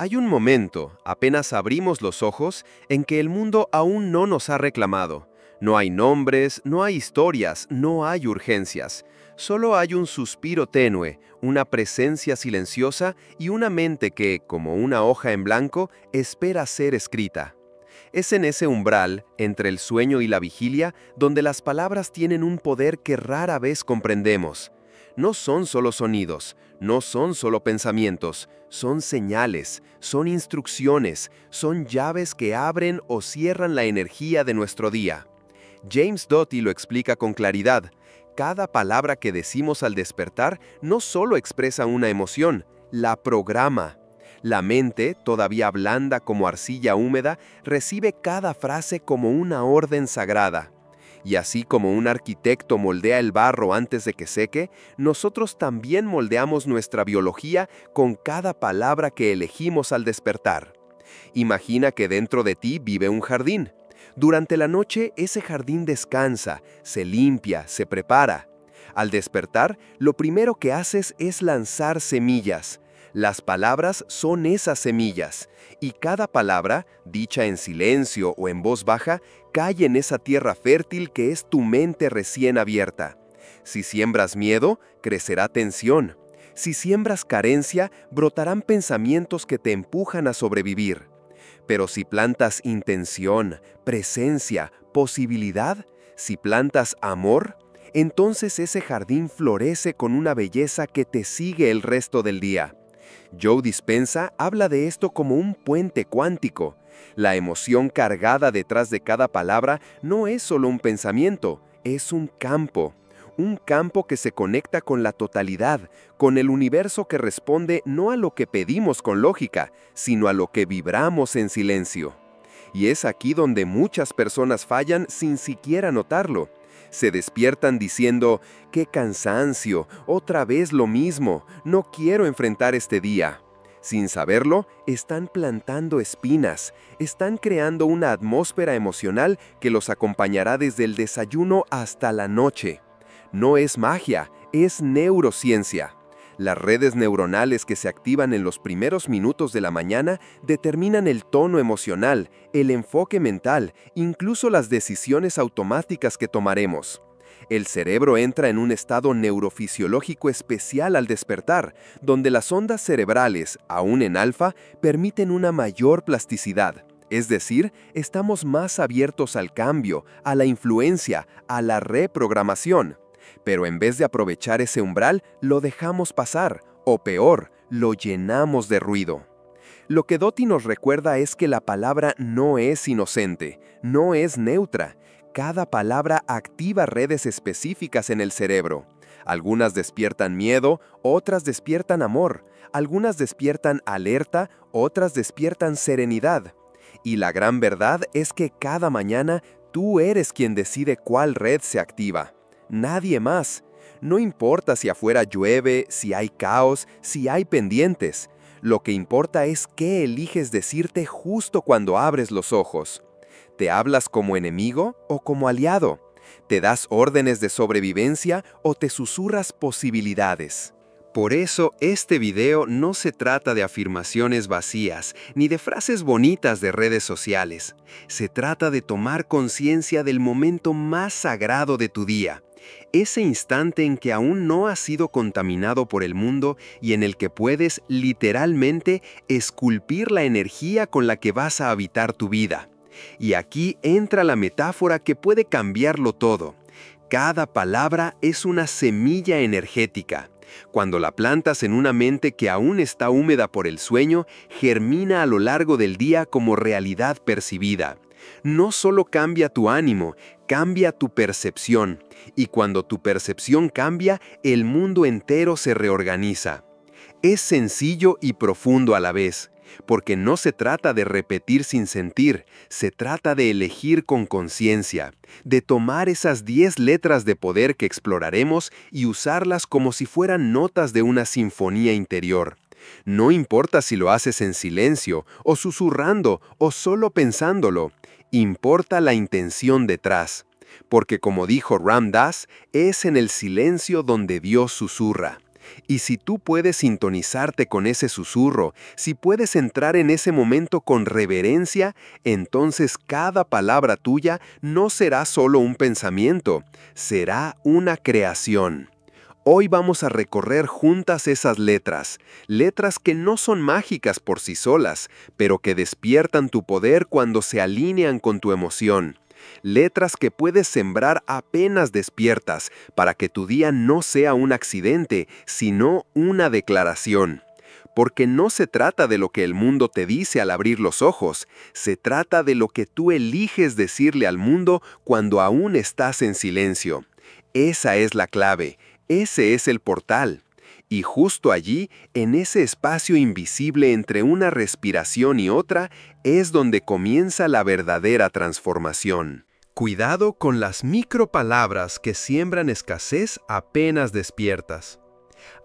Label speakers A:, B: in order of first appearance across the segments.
A: Hay un momento, apenas abrimos los ojos, en que el mundo aún no nos ha reclamado. No hay nombres, no hay historias, no hay urgencias. Solo hay un suspiro tenue, una presencia silenciosa y una mente que, como una hoja en blanco, espera ser escrita. Es en ese umbral, entre el sueño y la vigilia, donde las palabras tienen un poder que rara vez comprendemos. No son solo sonidos, no son solo pensamientos, son señales, son instrucciones, son llaves que abren o cierran la energía de nuestro día. James Doty lo explica con claridad. Cada palabra que decimos al despertar no solo expresa una emoción, la programa. La mente, todavía blanda como arcilla húmeda, recibe cada frase como una orden sagrada. Y así como un arquitecto moldea el barro antes de que seque, nosotros también moldeamos nuestra biología con cada palabra que elegimos al despertar. Imagina que dentro de ti vive un jardín. Durante la noche, ese jardín descansa, se limpia, se prepara. Al despertar, lo primero que haces es lanzar semillas. Las palabras son esas semillas, y cada palabra, dicha en silencio o en voz baja, cae en esa tierra fértil que es tu mente recién abierta. Si siembras miedo, crecerá tensión. Si siembras carencia, brotarán pensamientos que te empujan a sobrevivir. Pero si plantas intención, presencia, posibilidad, si plantas amor, entonces ese jardín florece con una belleza que te sigue el resto del día. Joe Dispenza habla de esto como un puente cuántico. La emoción cargada detrás de cada palabra no es solo un pensamiento, es un campo. Un campo que se conecta con la totalidad, con el universo que responde no a lo que pedimos con lógica, sino a lo que vibramos en silencio. Y es aquí donde muchas personas fallan sin siquiera notarlo. Se despiertan diciendo, ¡qué cansancio! Otra vez lo mismo, no quiero enfrentar este día. Sin saberlo, están plantando espinas, están creando una atmósfera emocional que los acompañará desde el desayuno hasta la noche. No es magia, es neurociencia. Las redes neuronales que se activan en los primeros minutos de la mañana determinan el tono emocional, el enfoque mental, incluso las decisiones automáticas que tomaremos. El cerebro entra en un estado neurofisiológico especial al despertar, donde las ondas cerebrales, aún en alfa, permiten una mayor plasticidad. Es decir, estamos más abiertos al cambio, a la influencia, a la reprogramación. Pero en vez de aprovechar ese umbral, lo dejamos pasar, o peor, lo llenamos de ruido. Lo que Doty nos recuerda es que la palabra no es inocente, no es neutra. Cada palabra activa redes específicas en el cerebro. Algunas despiertan miedo, otras despiertan amor. Algunas despiertan alerta, otras despiertan serenidad. Y la gran verdad es que cada mañana tú eres quien decide cuál red se activa. Nadie más. No importa si afuera llueve, si hay caos, si hay pendientes. Lo que importa es qué eliges decirte justo cuando abres los ojos. ¿Te hablas como enemigo o como aliado? ¿Te das órdenes de sobrevivencia o te susurras posibilidades? Por eso, este video no se trata de afirmaciones vacías ni de frases bonitas de redes sociales. Se trata de tomar conciencia del momento más sagrado de tu día. Ese instante en que aún no has sido contaminado por el mundo y en el que puedes, literalmente, esculpir la energía con la que vas a habitar tu vida. Y aquí entra la metáfora que puede cambiarlo todo. Cada palabra es una semilla energética. Cuando la plantas en una mente que aún está húmeda por el sueño, germina a lo largo del día como realidad percibida. No solo cambia tu ánimo, cambia tu percepción. Y cuando tu percepción cambia, el mundo entero se reorganiza. Es sencillo y profundo a la vez, porque no se trata de repetir sin sentir, se trata de elegir con conciencia, de tomar esas 10 letras de poder que exploraremos y usarlas como si fueran notas de una sinfonía interior. No importa si lo haces en silencio, o susurrando, o solo pensándolo, importa la intención detrás. Porque como dijo Ram Dass, es en el silencio donde Dios susurra. Y si tú puedes sintonizarte con ese susurro, si puedes entrar en ese momento con reverencia, entonces cada palabra tuya no será solo un pensamiento, será una creación. Hoy vamos a recorrer juntas esas letras, letras que no son mágicas por sí solas, pero que despiertan tu poder cuando se alinean con tu emoción. Letras que puedes sembrar apenas despiertas, para que tu día no sea un accidente, sino una declaración. Porque no se trata de lo que el mundo te dice al abrir los ojos, se trata de lo que tú eliges decirle al mundo cuando aún estás en silencio. Esa es la clave. Ese es el portal. Y justo allí, en ese espacio invisible entre una respiración y otra, es donde comienza la verdadera transformación. Cuidado con las micropalabras que siembran escasez apenas despiertas.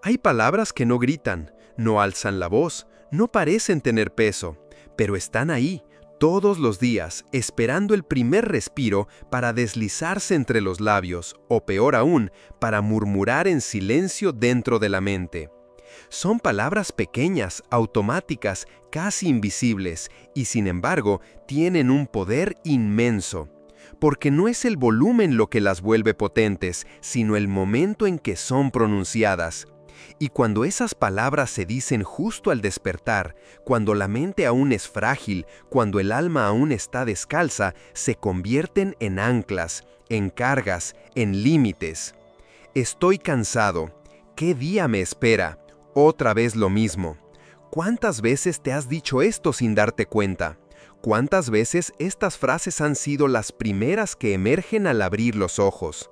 A: Hay palabras que no gritan, no alzan la voz, no parecen tener peso, pero están ahí, todos los días, esperando el primer respiro para deslizarse entre los labios, o peor aún, para murmurar en silencio dentro de la mente. Son palabras pequeñas, automáticas, casi invisibles, y sin embargo, tienen un poder inmenso. Porque no es el volumen lo que las vuelve potentes, sino el momento en que son pronunciadas. Y cuando esas palabras se dicen justo al despertar, cuando la mente aún es frágil, cuando el alma aún está descalza, se convierten en anclas, en cargas, en límites. Estoy cansado. ¿Qué día me espera? Otra vez lo mismo. ¿Cuántas veces te has dicho esto sin darte cuenta? ¿Cuántas veces estas frases han sido las primeras que emergen al abrir los ojos?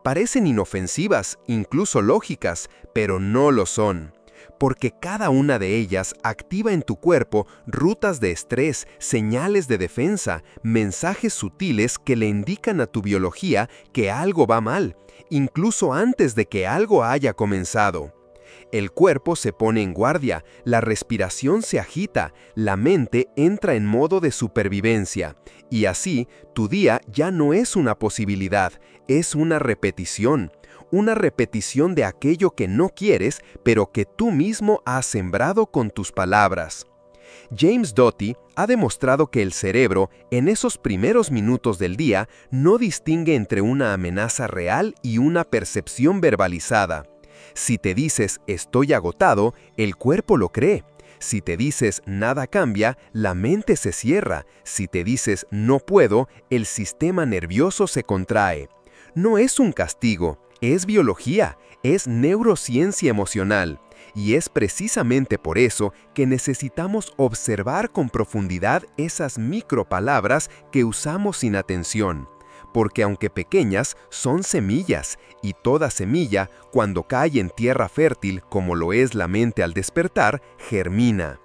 A: Parecen inofensivas, incluso lógicas, pero no lo son, porque cada una de ellas activa en tu cuerpo rutas de estrés, señales de defensa, mensajes sutiles que le indican a tu biología que algo va mal, incluso antes de que algo haya comenzado. El cuerpo se pone en guardia, la respiración se agita, la mente entra en modo de supervivencia, y así tu día ya no es una posibilidad, es una repetición de aquello que no quieres, pero que tú mismo has sembrado con tus palabras. James Doty ha demostrado que el cerebro, en esos primeros minutos del día, no distingue entre una amenaza real y una percepción verbalizada. Si te dices estoy agotado, el cuerpo lo cree. Si te dices nada cambia, la mente se cierra. Si te dices no puedo, el sistema nervioso se contrae. No es un castigo, es biología, es neurociencia emocional. Y es precisamente por eso que necesitamos observar con profundidad esas micropalabras que usamos sin atención. Porque aunque pequeñas, son semillas, y toda semilla, cuando cae en tierra fértil, como lo es la mente al despertar, germina.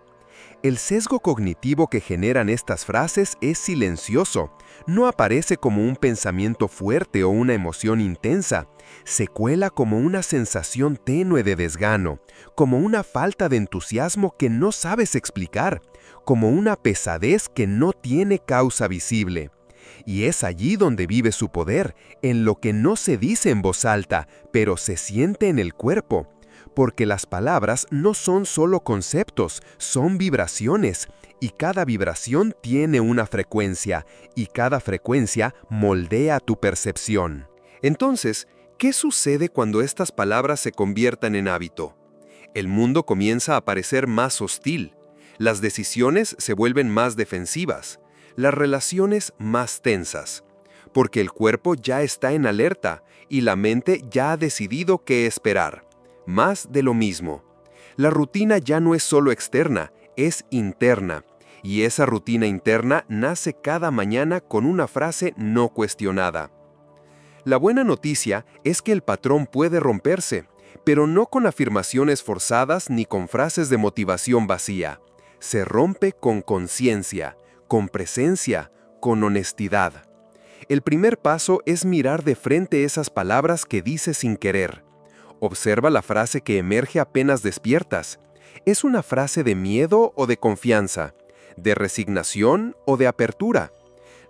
A: El sesgo cognitivo que generan estas frases es silencioso, no aparece como un pensamiento fuerte o una emoción intensa, se cuela como una sensación tenue de desgano, como una falta de entusiasmo que no sabes explicar, como una pesadez que no tiene causa visible. Y es allí donde vive su poder, en lo que no se dice en voz alta, pero se siente en el cuerpo. Porque las palabras no son solo conceptos, son vibraciones, y cada vibración tiene una frecuencia, y cada frecuencia moldea tu percepción. Entonces, ¿qué sucede cuando estas palabras se conviertan en hábito? El mundo comienza a parecer más hostil, las decisiones se vuelven más defensivas, las relaciones más tensas, porque el cuerpo ya está en alerta y la mente ya ha decidido qué esperar. Más de lo mismo. La rutina ya no es solo externa, es interna, y esa rutina interna nace cada mañana con una frase no cuestionada. La buena noticia es que el patrón puede romperse, pero no con afirmaciones forzadas ni con frases de motivación vacía. Se rompe con conciencia, con presencia, con honestidad. El primer paso es mirar de frente esas palabras que dices sin querer. Observa la frase que emerge apenas despiertas. ¿Es una frase de miedo o de confianza? ¿De resignación o de apertura?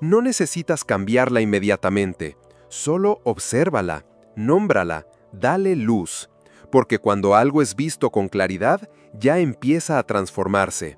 A: No necesitas cambiarla inmediatamente. Solo obsérvala, nómbrala, dale luz. porque cuando algo es visto con claridad, ya empieza a transformarse.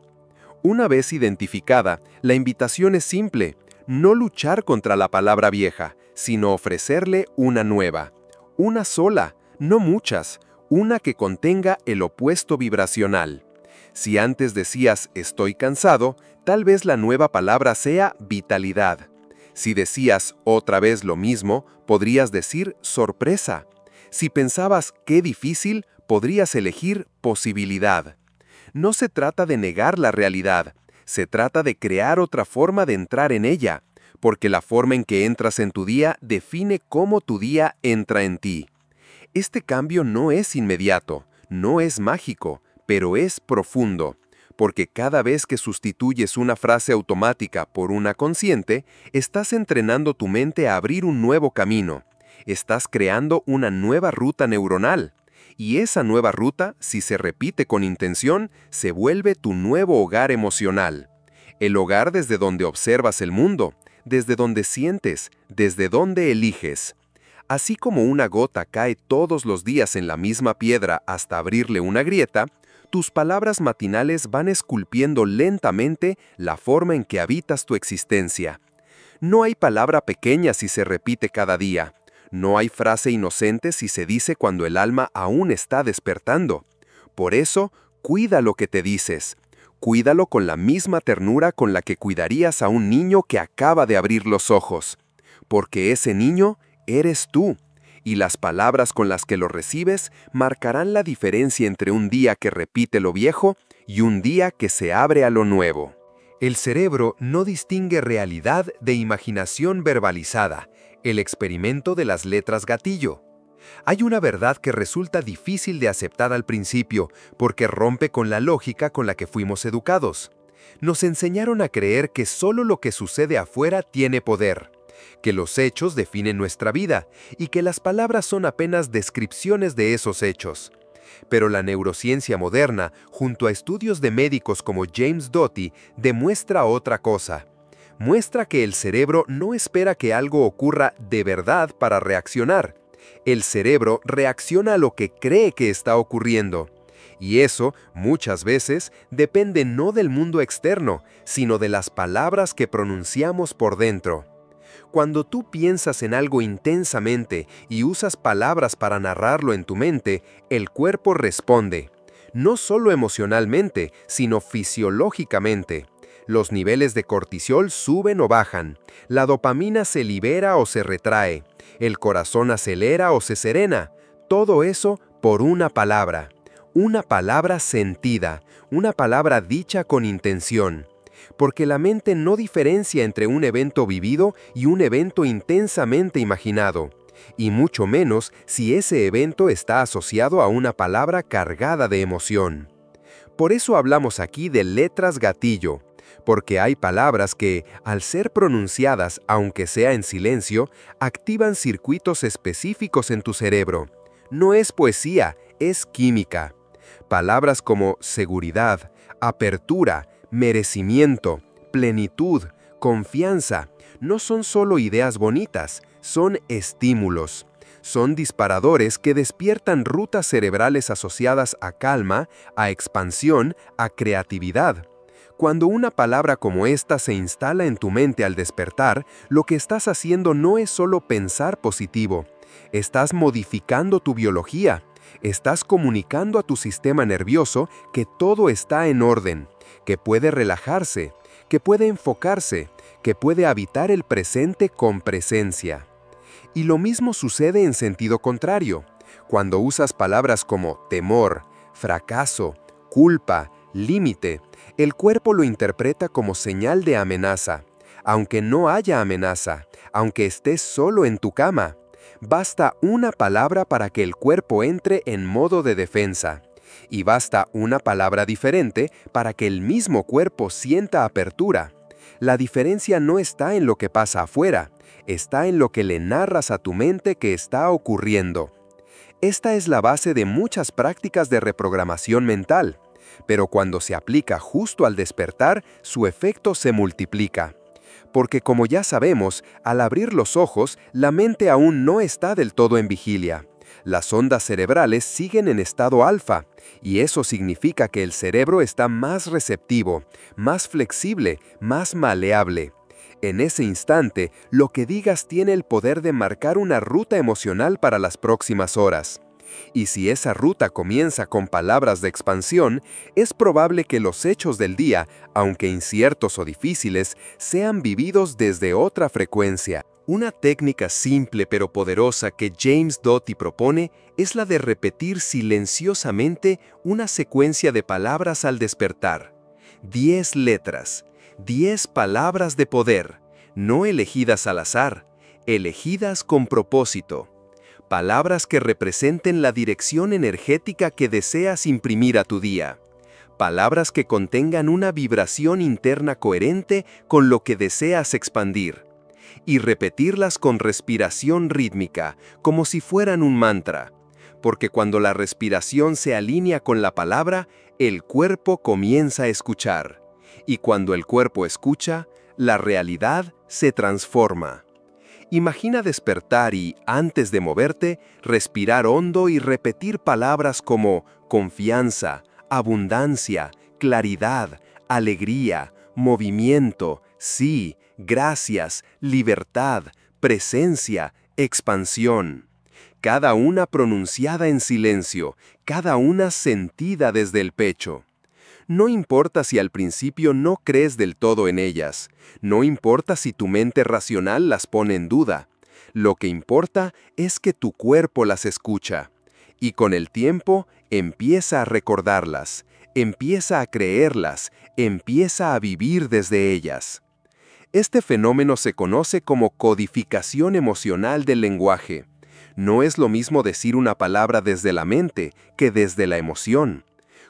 A: Una vez identificada, la invitación es simple: no luchar contra la palabra vieja, sino ofrecerle una nueva. Una sola, no muchas, una que contenga el opuesto vibracional. Si antes decías estoy cansado, tal vez la nueva palabra sea vitalidad. Si decías otra vez lo mismo, podrías decir sorpresa. Si pensabas qué difícil, podrías elegir posibilidad. No se trata de negar la realidad, se trata de crear otra forma de entrar en ella, porque la forma en que entras en tu día define cómo tu día entra en ti. Este cambio no es inmediato, no es mágico, pero es profundo, porque cada vez que sustituyes una frase automática por una consciente, estás entrenando tu mente a abrir un nuevo camino. Estás creando una nueva ruta neuronal. Y esa nueva ruta, si se repite con intención, se vuelve tu nuevo hogar emocional. El hogar desde donde observas el mundo, desde donde sientes, desde donde eliges. Así como una gota cae todos los días en la misma piedra hasta abrirle una grieta, tus palabras matinales van esculpiendo lentamente la forma en que habitas tu existencia. No hay palabra pequeña si se repite cada día. No hay frase inocente si se dice cuando el alma aún está despertando. Por eso, cuida lo que te dices. Cuídalo con la misma ternura con la que cuidarías a un niño que acaba de abrir los ojos. Porque ese niño eres tú, y las palabras con las que lo recibes marcarán la diferencia entre un día que repite lo viejo y un día que se abre a lo nuevo. El cerebro no distingue realidad de imaginación verbalizada, el experimento de las letras gatillo. Hay una verdad que resulta difícil de aceptar al principio porque rompe con la lógica con la que fuimos educados. Nos enseñaron a creer que solo lo que sucede afuera tiene poder, que los hechos definen nuestra vida y que las palabras son apenas descripciones de esos hechos. Pero la neurociencia moderna, junto a estudios de médicos como James Doty, demuestra otra cosa. Muestra que el cerebro no espera que algo ocurra de verdad para reaccionar. El cerebro reacciona a lo que cree que está ocurriendo. Y eso, muchas veces, depende no del mundo externo, sino de las palabras que pronunciamos por dentro. Cuando tú piensas en algo intensamente y usas palabras para narrarlo en tu mente, el cuerpo responde. No solo emocionalmente, sino fisiológicamente. Los niveles de cortisol suben o bajan. La dopamina se libera o se retrae. El corazón acelera o se serena. Todo eso por una palabra. Una palabra sentida, una palabra dicha con intención. Porque la mente no diferencia entre un evento vivido y un evento intensamente imaginado, y mucho menos si ese evento está asociado a una palabra cargada de emoción. Por eso hablamos aquí de letras gatillo, porque hay palabras que, al ser pronunciadas, aunque sea en silencio, activan circuitos específicos en tu cerebro. No es poesía, es química. Palabras como seguridad, apertura, merecimiento, plenitud, confianza, no son solo ideas bonitas, son estímulos. Son disparadores que despiertan rutas cerebrales asociadas a calma, a expansión, a creatividad. Cuando una palabra como esta se instala en tu mente al despertar, lo que estás haciendo no es solo pensar positivo. Estás modificando tu biología. Estás comunicando a tu sistema nervioso que todo está en orden, que puede relajarse, que puede enfocarse, que puede habitar el presente con presencia. Y lo mismo sucede en sentido contrario. Cuando usas palabras como temor, fracaso, culpa, límite, el cuerpo lo interpreta como señal de amenaza. Aunque no haya amenaza, aunque estés solo en tu cama, basta una palabra para que el cuerpo entre en modo de defensa. Y basta una palabra diferente para que el mismo cuerpo sienta apertura. La diferencia no está en lo que pasa afuera, está en lo que le narras a tu mente que está ocurriendo. Esta es la base de muchas prácticas de reprogramación mental, pero cuando se aplica justo al despertar, su efecto se multiplica. Porque como ya sabemos, al abrir los ojos, la mente aún no está del todo en vigilia. Las ondas cerebrales siguen en estado alfa, y eso significa que el cerebro está más receptivo, más flexible, más maleable. En ese instante, lo que digas tiene el poder de marcar una ruta emocional para las próximas horas. Y si esa ruta comienza con palabras de expansión, es probable que los hechos del día, aunque inciertos o difíciles, sean vividos desde otra frecuencia. Una técnica simple pero poderosa que James Doty propone es la de repetir silenciosamente una secuencia de palabras al despertar. 10 letras, 10 palabras de poder, no elegidas al azar, elegidas con propósito. Palabras que representen la dirección energética que deseas imprimir a tu día. Palabras que contengan una vibración interna coherente con lo que deseas expandir. Y repetirlas con respiración rítmica, como si fueran un mantra. Porque cuando la respiración se alinea con la palabra, el cuerpo comienza a escuchar. Y cuando el cuerpo escucha, la realidad se transforma. Imagina despertar y, antes de moverte, respirar hondo y repetir palabras como confianza, abundancia, claridad, alegría, movimiento, sí, gracias, libertad, presencia, expansión. Cada una pronunciada en silencio, cada una sentida desde el pecho. No importa si al principio no crees del todo en ellas, no importa si tu mente racional las pone en duda. Lo que importa es que tu cuerpo las escucha. Y con el tiempo empieza a recordarlas, empieza a creerlas, empieza a vivir desde ellas. Este fenómeno se conoce como codificación emocional del lenguaje. No es lo mismo decir una palabra desde la mente que desde la emoción.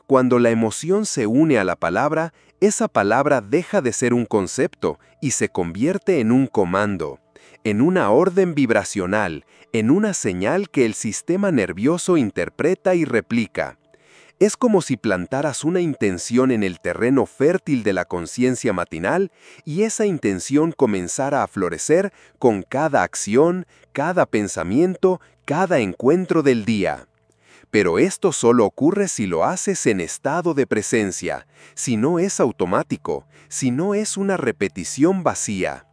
A: Cuando la emoción se une a la palabra, esa palabra deja de ser un concepto y se convierte en un comando, en una orden vibracional, en una señal que el sistema nervioso interpreta y replica. Es como si plantaras una intención en el terreno fértil de la conciencia matinal y esa intención comenzara a florecer con cada acción, cada pensamiento, cada encuentro del día. Pero esto solo ocurre si lo haces en estado de presencia, si no es automático, si no es una repetición vacía.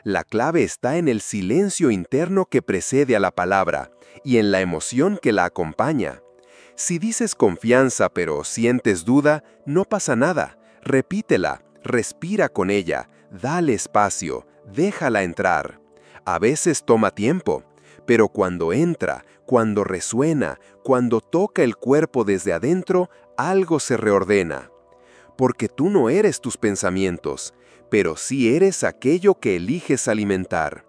A: La clave está en el silencio interno que precede a la palabra y en la emoción que la acompaña. Si dices confianza pero sientes duda, no pasa nada. Repítela, respira con ella, dale espacio, déjala entrar. A veces toma tiempo, pero cuando entra, cuando resuena, cuando toca el cuerpo desde adentro, algo se reordena. Porque tú no eres tus pensamientos, pero sí eres aquello que eliges alimentar.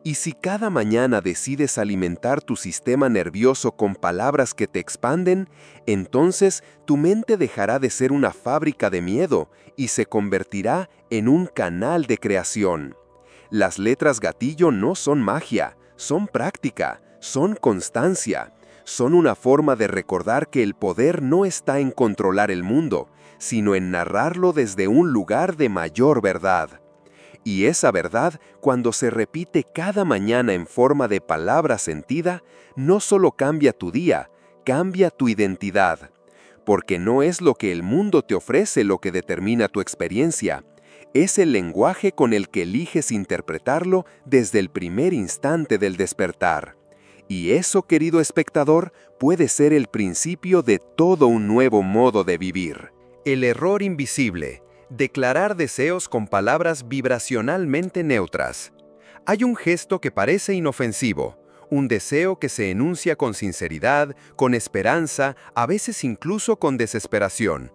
A: Y si cada mañana decides alimentar tu sistema nervioso con palabras que te expanden, entonces tu mente dejará de ser una fábrica de miedo y se convertirá en un canal de creación. Las letras gatillo no son magia, son práctica, son constancia, son una forma de recordar que el poder no está en controlar el mundo, sino en narrarlo desde un lugar de mayor verdad. Y esa verdad, cuando se repite cada mañana en forma de palabra sentida, no solo cambia tu día, cambia tu identidad. Porque no es lo que el mundo te ofrece lo que determina tu experiencia, es el lenguaje con el que eliges interpretarlo desde el primer instante del despertar. Y eso, querido espectador, puede ser el principio de todo un nuevo modo de vivir. El error invisible. Declarar deseos con palabras vibracionalmente neutras. Hay un gesto que parece inofensivo, un deseo que se enuncia con sinceridad, con esperanza, a veces incluso con desesperación.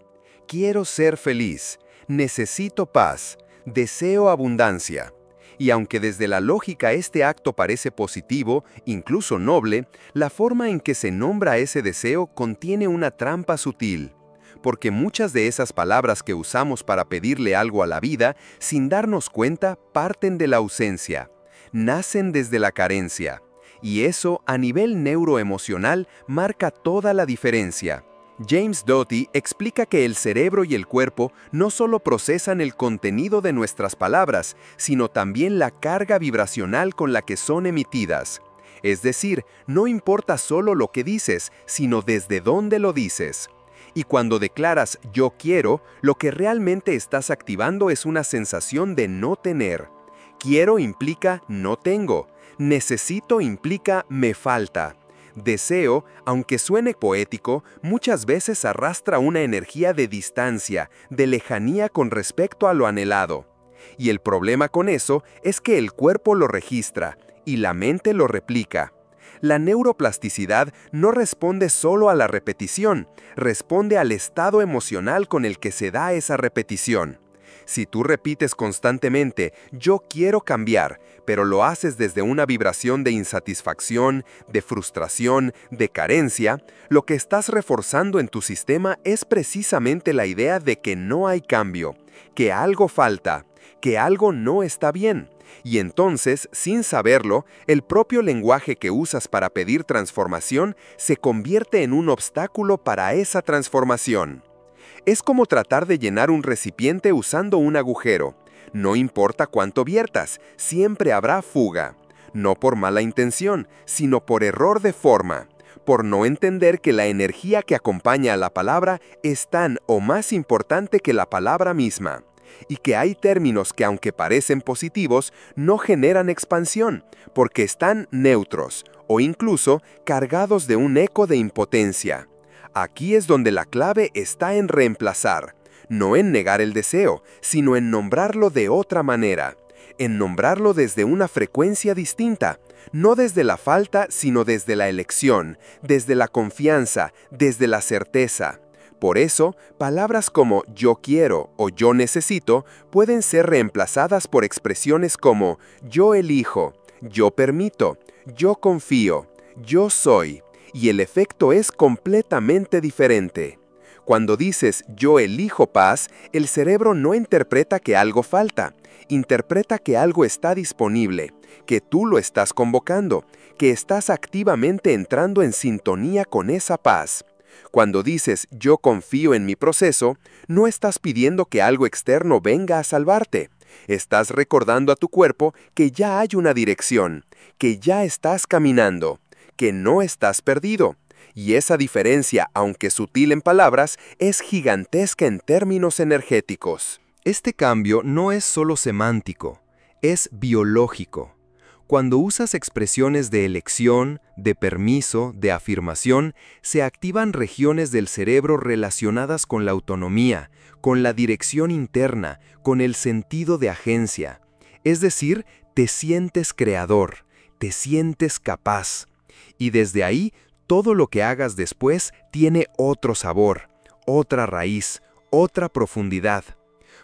A: Quiero ser feliz, necesito paz, deseo abundancia. Y aunque desde la lógica este acto parece positivo, incluso noble, la forma en que se nombra ese deseo contiene una trampa sutil. Porque muchas de esas palabras que usamos para pedirle algo a la vida, sin darnos cuenta, parten de la ausencia, nacen desde la carencia. Y eso, a nivel neuroemocional, marca toda la diferencia. James Doty explica que el cerebro y el cuerpo no solo procesan el contenido de nuestras palabras, sino también la carga vibracional con la que son emitidas. Es decir, no importa solo lo que dices, sino desde dónde lo dices. Y cuando declaras yo quiero, lo que realmente estás activando es una sensación de no tener. Quiero implica no tengo. Necesito implica me falta. Deseo, aunque suene poético, muchas veces arrastra una energía de distancia, de lejanía con respecto a lo anhelado. Y el problema con eso es que el cuerpo lo registra y la mente lo replica. La neuroplasticidad no responde solo a la repetición, responde al estado emocional con el que se da esa repetición. Si tú repites constantemente, yo quiero cambiar, pero lo haces desde una vibración de insatisfacción, de frustración, de carencia, lo que estás reforzando en tu sistema es precisamente la idea de que no hay cambio, que algo falta, que algo no está bien. Y entonces, sin saberlo, el propio lenguaje que usas para pedir transformación se convierte en un obstáculo para esa transformación. Es como tratar de llenar un recipiente usando un agujero. No importa cuánto viertas, siempre habrá fuga. No por mala intención, sino por error de forma. Por no entender que la energía que acompaña a la palabra es tan o más importante que la palabra misma. Y que hay términos que, aunque parecen positivos, no generan expansión, porque están neutros o incluso cargados de un eco de impotencia. Aquí es donde la clave está en reemplazar, no en negar el deseo, sino en nombrarlo de otra manera, en nombrarlo desde una frecuencia distinta, no desde la falta, sino desde la elección, desde la confianza, desde la certeza. Por eso, palabras como yo quiero o yo necesito pueden ser reemplazadas por expresiones como yo elijo, yo permito, yo confío, yo soy. Y el efecto es completamente diferente. Cuando dices yo elijo paz, el cerebro no interpreta que algo falta, interpreta que algo está disponible, que tú lo estás convocando, que estás activamente entrando en sintonía con esa paz. Cuando dices yo confío en mi proceso, no estás pidiendo que algo externo venga a salvarte. Estás recordando a tu cuerpo que ya hay una dirección, que ya estás caminando, que no estás perdido. Y esa diferencia, aunque sutil en palabras, es gigantesca en términos energéticos.
B: Este cambio no es solo semántico, es biológico. Cuando usas expresiones de elección, de permiso, de afirmación, se activan regiones del cerebro relacionadas con la autonomía, con la dirección interna, con el sentido de agencia. Es decir, te sientes creador, te sientes capaz. Y desde ahí, todo lo que hagas después tiene otro sabor, otra raíz, otra profundidad.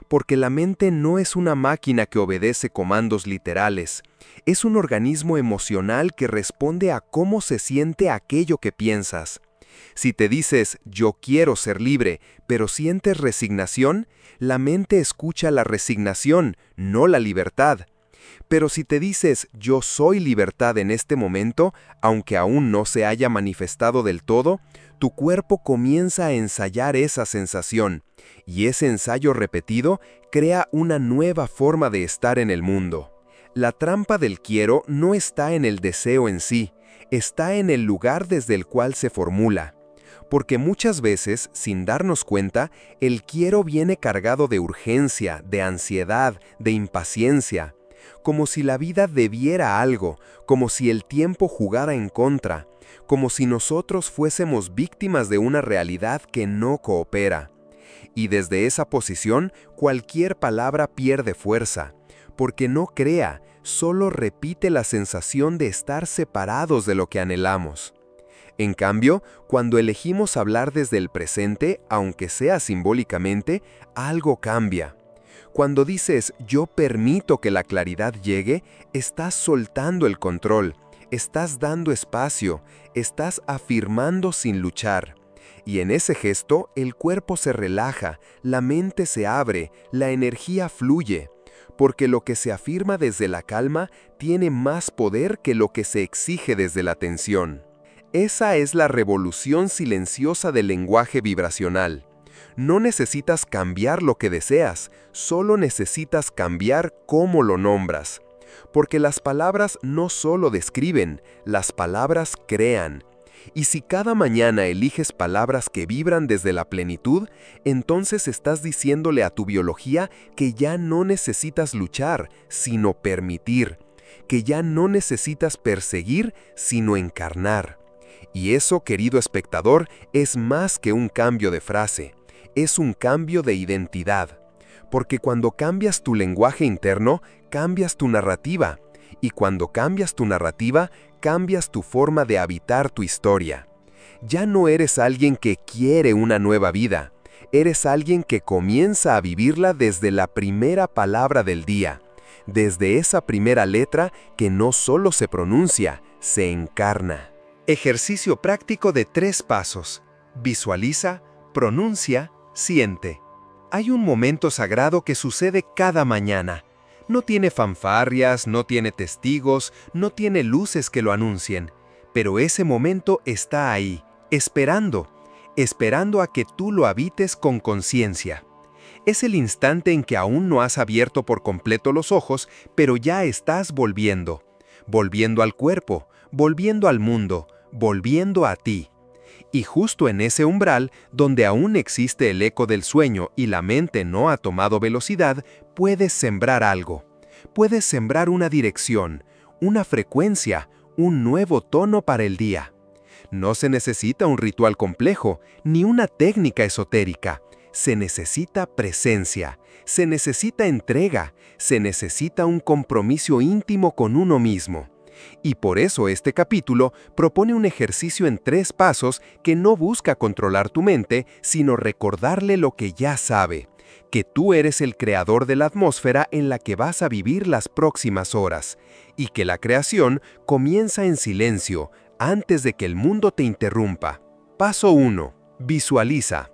B: Porque la mente no es una máquina que obedece comandos literales, es un organismo emocional que responde a cómo se siente aquello que piensas. Si te dices yo quiero ser libre, pero sientes resignación, la mente escucha la resignación, no la libertad. Pero si te dices yo soy libertad en este momento, aunque aún no se haya manifestado del todo, tu cuerpo comienza a ensayar esa sensación, y ese ensayo repetido crea una nueva forma de estar en el mundo. La trampa del quiero no está en el deseo en sí, está en el lugar desde el cual se formula. Porque muchas veces, sin darnos cuenta, el quiero viene cargado de urgencia, de ansiedad, de impaciencia. Como si la vida debiera algo, como si el tiempo jugara en contra, como si nosotros fuésemos víctimas de una realidad que no coopera. Y desde esa posición, cualquier palabra pierde fuerza, porque no crea, solo repite la sensación de estar separados de lo que anhelamos. En cambio, cuando elegimos hablar desde el presente, aunque sea simbólicamente, algo cambia. Cuando dices yo permito que la claridad llegue, estás soltando el control, estás dando espacio, estás afirmando sin luchar. Y en ese gesto, el cuerpo se relaja, la mente se abre, la energía fluye, porque lo que se afirma desde la calma tiene más poder que lo que se exige desde la tensión. Esa es la revolución silenciosa del lenguaje vibracional. No necesitas cambiar lo que deseas, solo necesitas cambiar cómo lo nombras. porque las palabras no solo describen, las palabras crean. Y si cada mañana eliges palabras que vibran desde la plenitud, entonces estás diciéndole a tu biología que ya no necesitas luchar, sino permitir, que ya no necesitas perseguir, sino encarnar. Y eso, querido espectador, es más que un cambio de frase, es un cambio de identidad. Porque cuando cambias tu lenguaje interno, cambias tu narrativa. Y cuando cambias tu narrativa, cambias tu forma de habitar tu historia. Ya no eres alguien que quiere una nueva vida. Eres alguien que comienza a vivirla desde la primera palabra del día. Desde esa primera letra que no solo se pronuncia, se encarna.
A: Ejercicio práctico de 3 pasos. Visualiza, pronuncia, siente. Hay un momento sagrado que sucede cada mañana. No tiene fanfarrias, no tiene testigos, no tiene luces que lo anuncien. Pero ese momento está ahí, esperando a que tú lo habites con conciencia. Es el instante en que aún no has abierto por completo los ojos, pero ya estás volviendo. Volviendo al cuerpo, volviendo al mundo, volviendo a ti. Y justo en ese umbral, donde aún existe el eco del sueño y la mente no ha tomado velocidad, puedes sembrar algo. Puedes sembrar una dirección, una frecuencia, un nuevo tono para el día. No se necesita un ritual complejo, ni una técnica esotérica. Se necesita presencia, se necesita entrega, se necesita un compromiso íntimo con uno mismo. Y por eso este capítulo propone un ejercicio en 3 pasos que no busca controlar tu mente, sino recordarle lo que ya sabe, que tú eres el creador de la atmósfera en la que vas a vivir las próximas horas, y que la creación comienza en silencio, antes de que el mundo te interrumpa. Paso 1. Visualiza.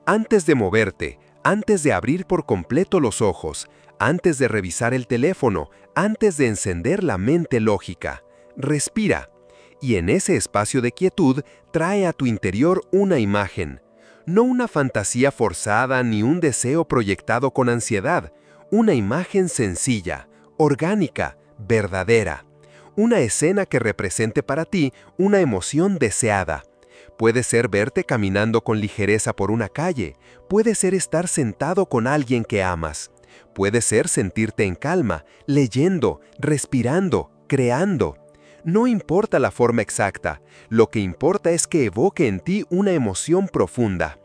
A: Antes de moverte, antes de abrir por completo los ojos, antes de revisar el teléfono, antes de encender la mente lógica, respira. Y en ese espacio de quietud, trae a tu interior una imagen. No una fantasía forzada ni un deseo proyectado con ansiedad. Una imagen sencilla, orgánica, verdadera. Una escena que represente para ti una emoción deseada. Puede ser verte caminando con ligereza por una calle. Puede ser estar sentado con alguien que amas. Puede ser sentirte en calma, leyendo, respirando, creando. No importa la forma exacta, lo que importa es que evoque en ti una emoción profunda.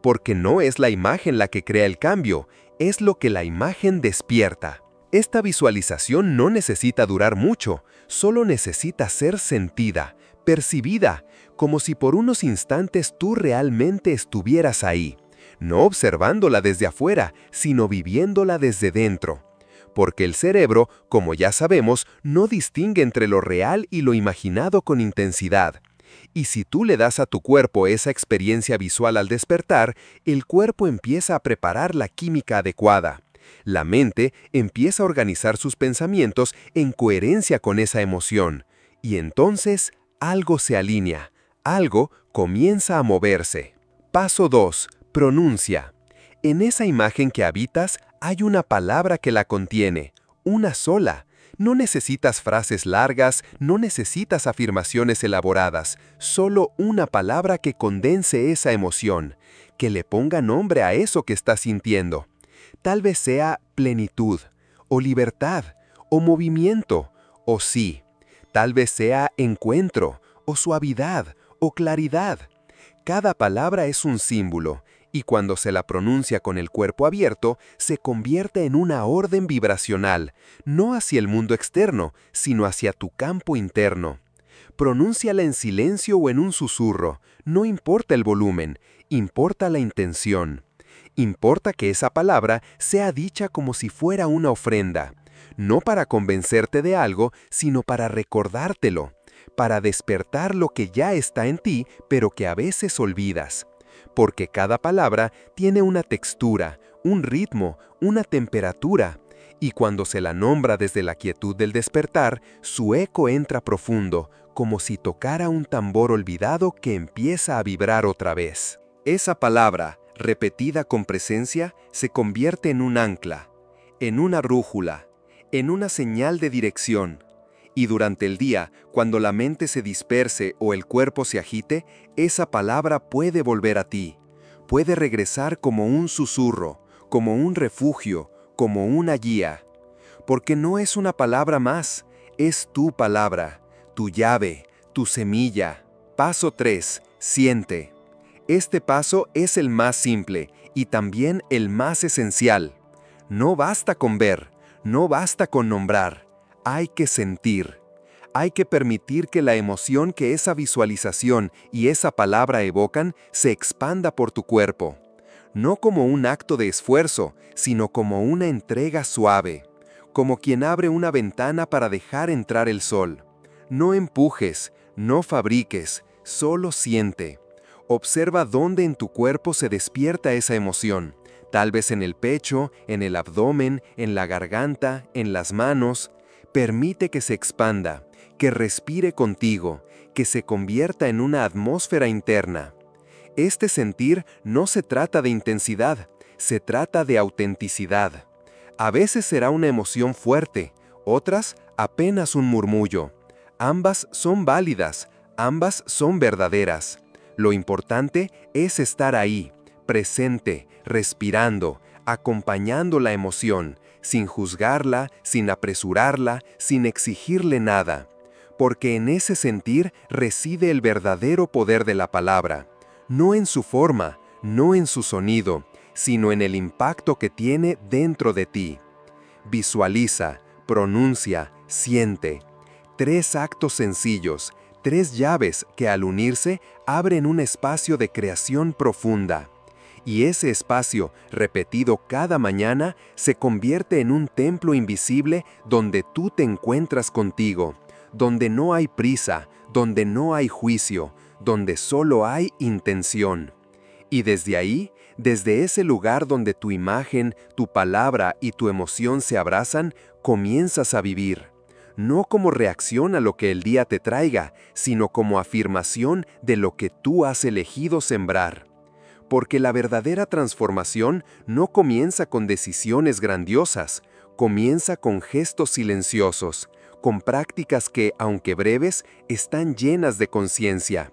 A: Porque no es la imagen la que crea el cambio, es lo que la imagen despierta. Esta visualización no necesita durar mucho, solo necesita ser sentida, percibida, como si por unos instantes tú realmente estuvieras ahí. No observándola desde afuera, sino viviéndola desde dentro. Porque el cerebro, como ya sabemos, no distingue entre lo real y lo imaginado con intensidad. Y si tú le das a tu cuerpo esa experiencia visual al despertar, el cuerpo empieza a preparar la química adecuada. La mente empieza a organizar sus pensamientos en coherencia con esa emoción. Y entonces, algo se alinea, algo comienza a moverse. Paso 2. Pronuncia. En esa imagen que habitas hay una palabra que la contiene, una sola. No necesitas frases largas, no necesitas afirmaciones elaboradas, solo una palabra que condense esa emoción, que le ponga nombre a eso que estás sintiendo. Tal vez sea plenitud, o libertad, o movimiento, o sí. Tal vez sea encuentro, o suavidad, o claridad. Cada palabra es un símbolo, y cuando se la pronuncia con el cuerpo abierto, se convierte en una orden vibracional, no hacia el mundo externo, sino hacia tu campo interno. Pronúnciala en silencio o en un susurro, no importa el volumen, importa la intención. Importa que esa palabra sea dicha como si fuera una ofrenda, no para convencerte de algo, sino para recordártelo, para despertar lo que ya está en ti, pero que a veces olvidas. Porque cada palabra tiene una textura, un ritmo, una temperatura, y cuando se la nombra desde la quietud del despertar, su eco entra profundo, como si tocara un tambor olvidado que empieza a vibrar otra vez. Esa palabra, repetida con presencia, se convierte en un ancla, en una brújula,
B: en una señal de dirección. Y durante el día, cuando la mente se disperse o el cuerpo se agite, esa palabra puede volver a ti. Puede regresar como un susurro, como un refugio, como una guía. Porque no es una palabra más, es tu palabra, tu llave, tu semilla. Paso 3. Siente. Este paso es el más simple y también el más esencial. No basta con ver, no basta con nombrar, hay que sentir. Hay que permitir que la emoción que esa visualización y esa palabra evocan se expanda por tu cuerpo. No como un acto de esfuerzo, sino como una entrega suave. Como quien abre una ventana para dejar entrar el sol. No empujes, no fabriques, solo siente. Observa dónde en tu cuerpo se despierta esa emoción. Tal vez en el pecho, en el abdomen, en la garganta, en las manos. Permite que se expanda, que respire contigo, que se convierta en una atmósfera interna. Este sentir no se trata de intensidad, se trata de autenticidad. A veces será una emoción fuerte, otras apenas un murmullo. Ambas son válidas, ambas son verdaderas. Lo importante es estar ahí, presente, respirando, acompañando la emoción, sin juzgarla, sin apresurarla, sin exigirle nada. Porque en ese sentir reside el verdadero poder de la palabra. No en su forma, no en su sonido, sino en el impacto que tiene dentro de ti. Visualiza, pronuncia, siente. 3 actos sencillos, 3 llaves que al unirse abren un espacio de creación profunda. Y ese espacio, repetido cada mañana, se convierte en un templo invisible donde tú te encuentras contigo, donde no hay prisa, donde no hay juicio, donde solo hay intención. Y desde ahí, desde ese lugar donde tu imagen, tu palabra y tu emoción se abrazan, comienzas a vivir. No como reacción a lo que el día te traiga, sino como afirmación de lo que tú has elegido sembrar. Porque la verdadera transformación no comienza con decisiones grandiosas, comienza con gestos silenciosos, con prácticas que, aunque breves, están llenas de conciencia.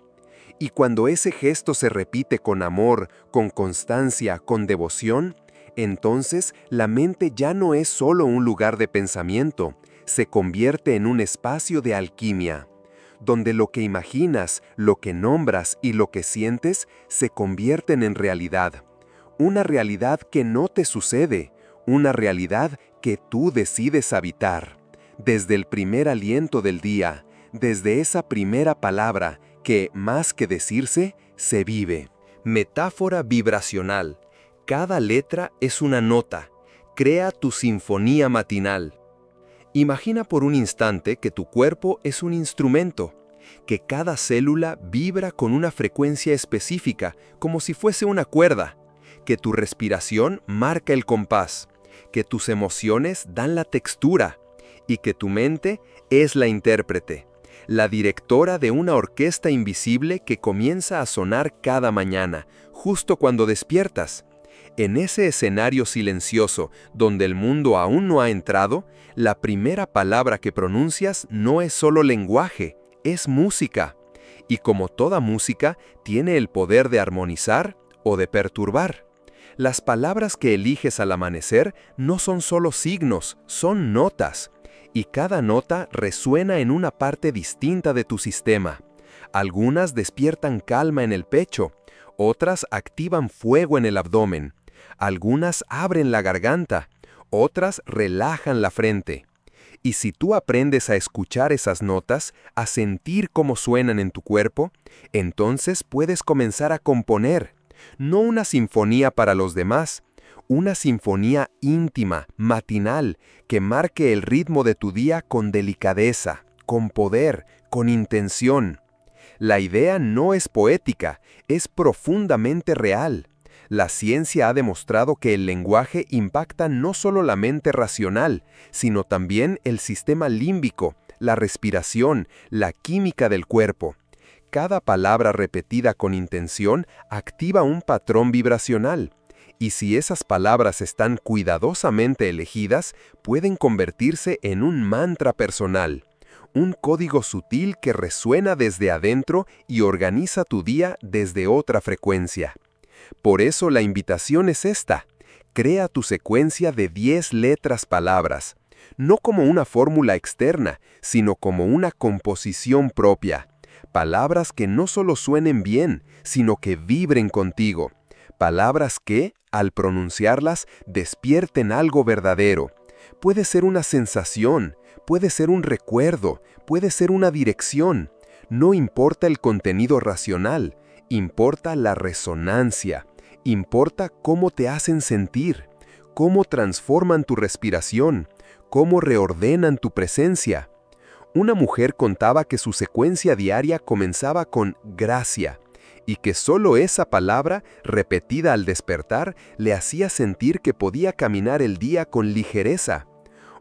B: Y cuando ese gesto se repite con amor, con constancia, con devoción, entonces la mente ya no es solo un lugar de pensamiento, se convierte en un espacio de alquimia, donde lo que imaginas, lo que nombras y lo que sientes se convierten en realidad. Una realidad que no te sucede, una realidad que tú decides habitar. Desde el primer aliento del día, desde esa primera palabra que, más que decirse, se vive. Metáfora vibracional. Cada letra es una nota. Crea tu sinfonía matinal. Imagina por un instante que tu cuerpo es un instrumento, que cada célula vibra con una frecuencia específica, como si fuese una cuerda, que tu respiración marca el compás, que tus emociones dan la textura, y que tu mente es la intérprete, la directora de una orquesta invisible que comienza a sonar cada mañana, justo cuando despiertas. En ese escenario silencioso, donde el mundo aún no ha entrado, la primera palabra que pronuncias no es solo lenguaje, es música. Y como toda música, tiene el poder de armonizar o de perturbar. Las palabras que eliges al amanecer no son solo signos, son notas. Y cada nota resuena en una parte distinta de tu sistema. Algunas despiertan calma en el pecho, otras activan fuego en el abdomen. Algunas abren la garganta, otras relajan la frente. Y si tú aprendes a escuchar esas notas, a sentir cómo suenan en tu cuerpo, entonces puedes comenzar a componer, no una sinfonía para los demás, una sinfonía íntima, matinal, que marque el ritmo de tu día con delicadeza, con poder, con intención. La idea no es poética, es profundamente real. La ciencia ha demostrado que el lenguaje impacta no solo la mente racional, sino también el sistema límbico, la respiración, la química del cuerpo. Cada palabra repetida con intención activa un patrón vibracional.
A: Y si esas palabras están cuidadosamente elegidas, pueden convertirse en un mantra personal, un código sutil que resuena desde adentro y organiza tu día desde otra frecuencia. Por eso la invitación es esta: crea tu secuencia de 10 letras palabras, no como una fórmula externa, sino como una composición propia. Palabras que no solo suenen bien, sino que vibren contigo. Palabras que, al pronunciarlas, despierten algo verdadero. Puede ser una sensación, puede ser un recuerdo, puede ser una dirección. No importa el contenido racional, importa la resonancia. Importa cómo te hacen sentir, cómo transforman tu respiración, cómo reordenan tu presencia. Una mujer contaba que su secuencia diaria comenzaba con gracia, y que solo esa palabra, repetida al despertar, le hacía sentir que podía caminar el día con ligereza.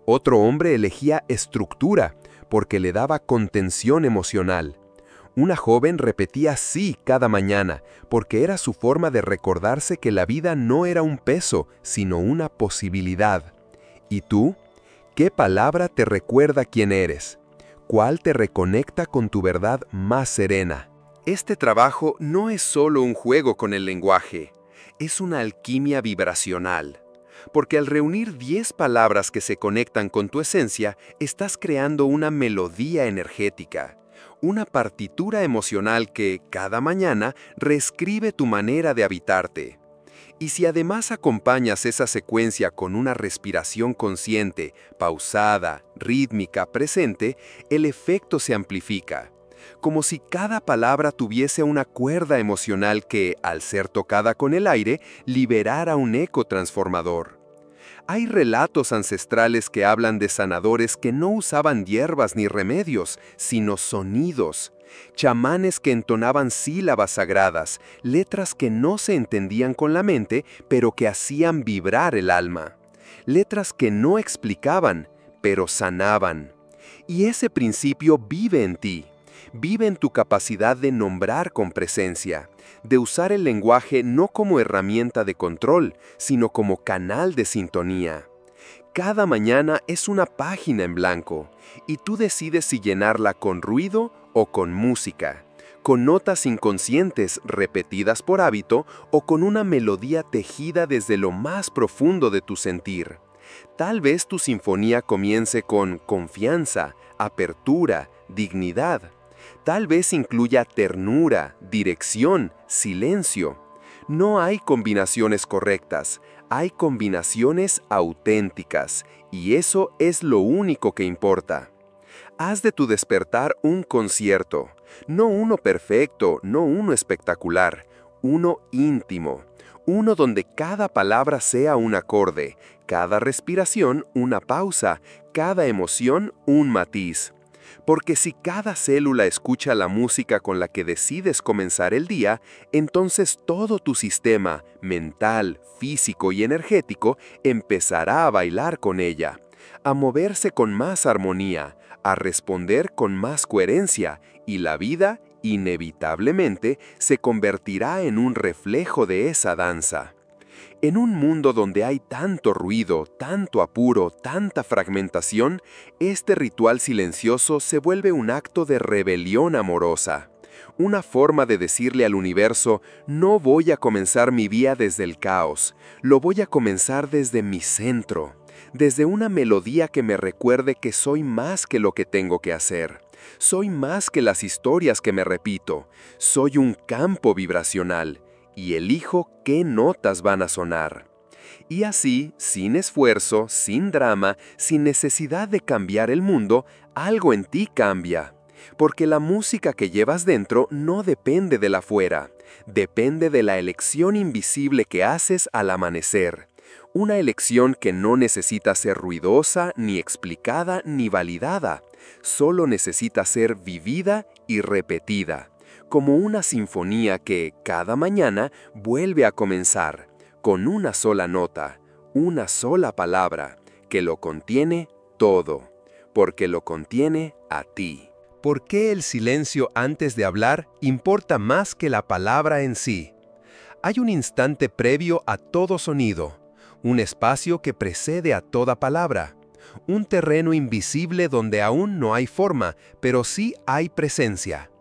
A: Otro hombre elegía estructura, porque le daba contención emocional. Una joven repetía sí cada mañana, porque era su forma de recordarse que la vida no era un peso, sino una posibilidad. ¿Y tú? ¿Qué palabra te recuerda quién eres? ¿Cuál te reconecta con tu verdad más serena? Este trabajo no es solo un juego con el lenguaje, es una alquimia vibracional. Porque al reunir 10 palabras que se conectan con tu esencia, estás creando una melodía energética, una partitura emocional que, cada mañana, reescribe tu manera de habitarte. Y si además acompañas esa secuencia con una respiración consciente, pausada, rítmica, presente, el efecto se amplifica. Como si cada palabra tuviese una cuerda emocional que, al ser tocada con el aire, liberara un eco transformador. Hay relatos ancestrales que hablan de sanadores que no usaban hierbas ni remedios, sino sonidos. Chamanes que entonaban sílabas sagradas, letras que no se entendían con la mente, pero que hacían vibrar el alma. Letras que no explicaban, pero sanaban. Y ese principio vive en ti. Vive en tu capacidad de nombrar con presencia, de usar el lenguaje no como herramienta de control, sino como canal de sintonía. Cada mañana es una página en blanco, y tú decides si llenarla con ruido o con música, con notas inconscientes repetidas por hábito o con una melodía tejida desde lo más profundo de tu sentir. Tal vez tu sinfonía comience con confianza, apertura, dignidad. Tal vez incluya ternura, dirección, silencio. No hay combinaciones correctas, hay combinaciones auténticas, y eso es lo único que importa. Haz de tu despertar un concierto, no uno perfecto, no uno espectacular, uno íntimo, uno donde cada palabra sea un acorde, cada respiración una pausa, cada emoción un matiz. Porque si cada célula escucha la música con la que decides comenzar el día, entonces todo tu sistema mental, físico y energético empezará a bailar con ella, a moverse con más armonía, a responder con más coherencia, y la vida, inevitablemente, se convertirá en un reflejo de esa danza. En un mundo donde hay tanto ruido, tanto apuro, tanta fragmentación, este ritual silencioso se vuelve un acto de rebelión amorosa. Una forma de decirle al universo: no voy a comenzar mi día desde el caos, lo voy a comenzar desde mi centro, desde una melodía que me recuerde que soy más que lo que tengo que hacer. Soy más que las historias que me repito, soy un campo vibracional. Y elijo qué notas van a sonar. Y así, sin esfuerzo, sin drama, sin necesidad de cambiar el mundo, algo en ti cambia. Porque la música que llevas dentro no depende de la afuera, depende de la elección invisible que haces al amanecer. Una elección que no necesita ser ruidosa, ni explicada, ni validada. Solo necesita ser vivida y repetida, como una sinfonía que, cada mañana, vuelve a comenzar, con una sola nota, una sola palabra, que lo contiene todo, porque lo contiene a ti. ¿Por qué el silencio antes de hablar importa más que la palabra en sí? Hay un instante previo a todo sonido, un espacio que precede a toda palabra, un terreno invisible donde aún no hay forma, pero sí hay presencia.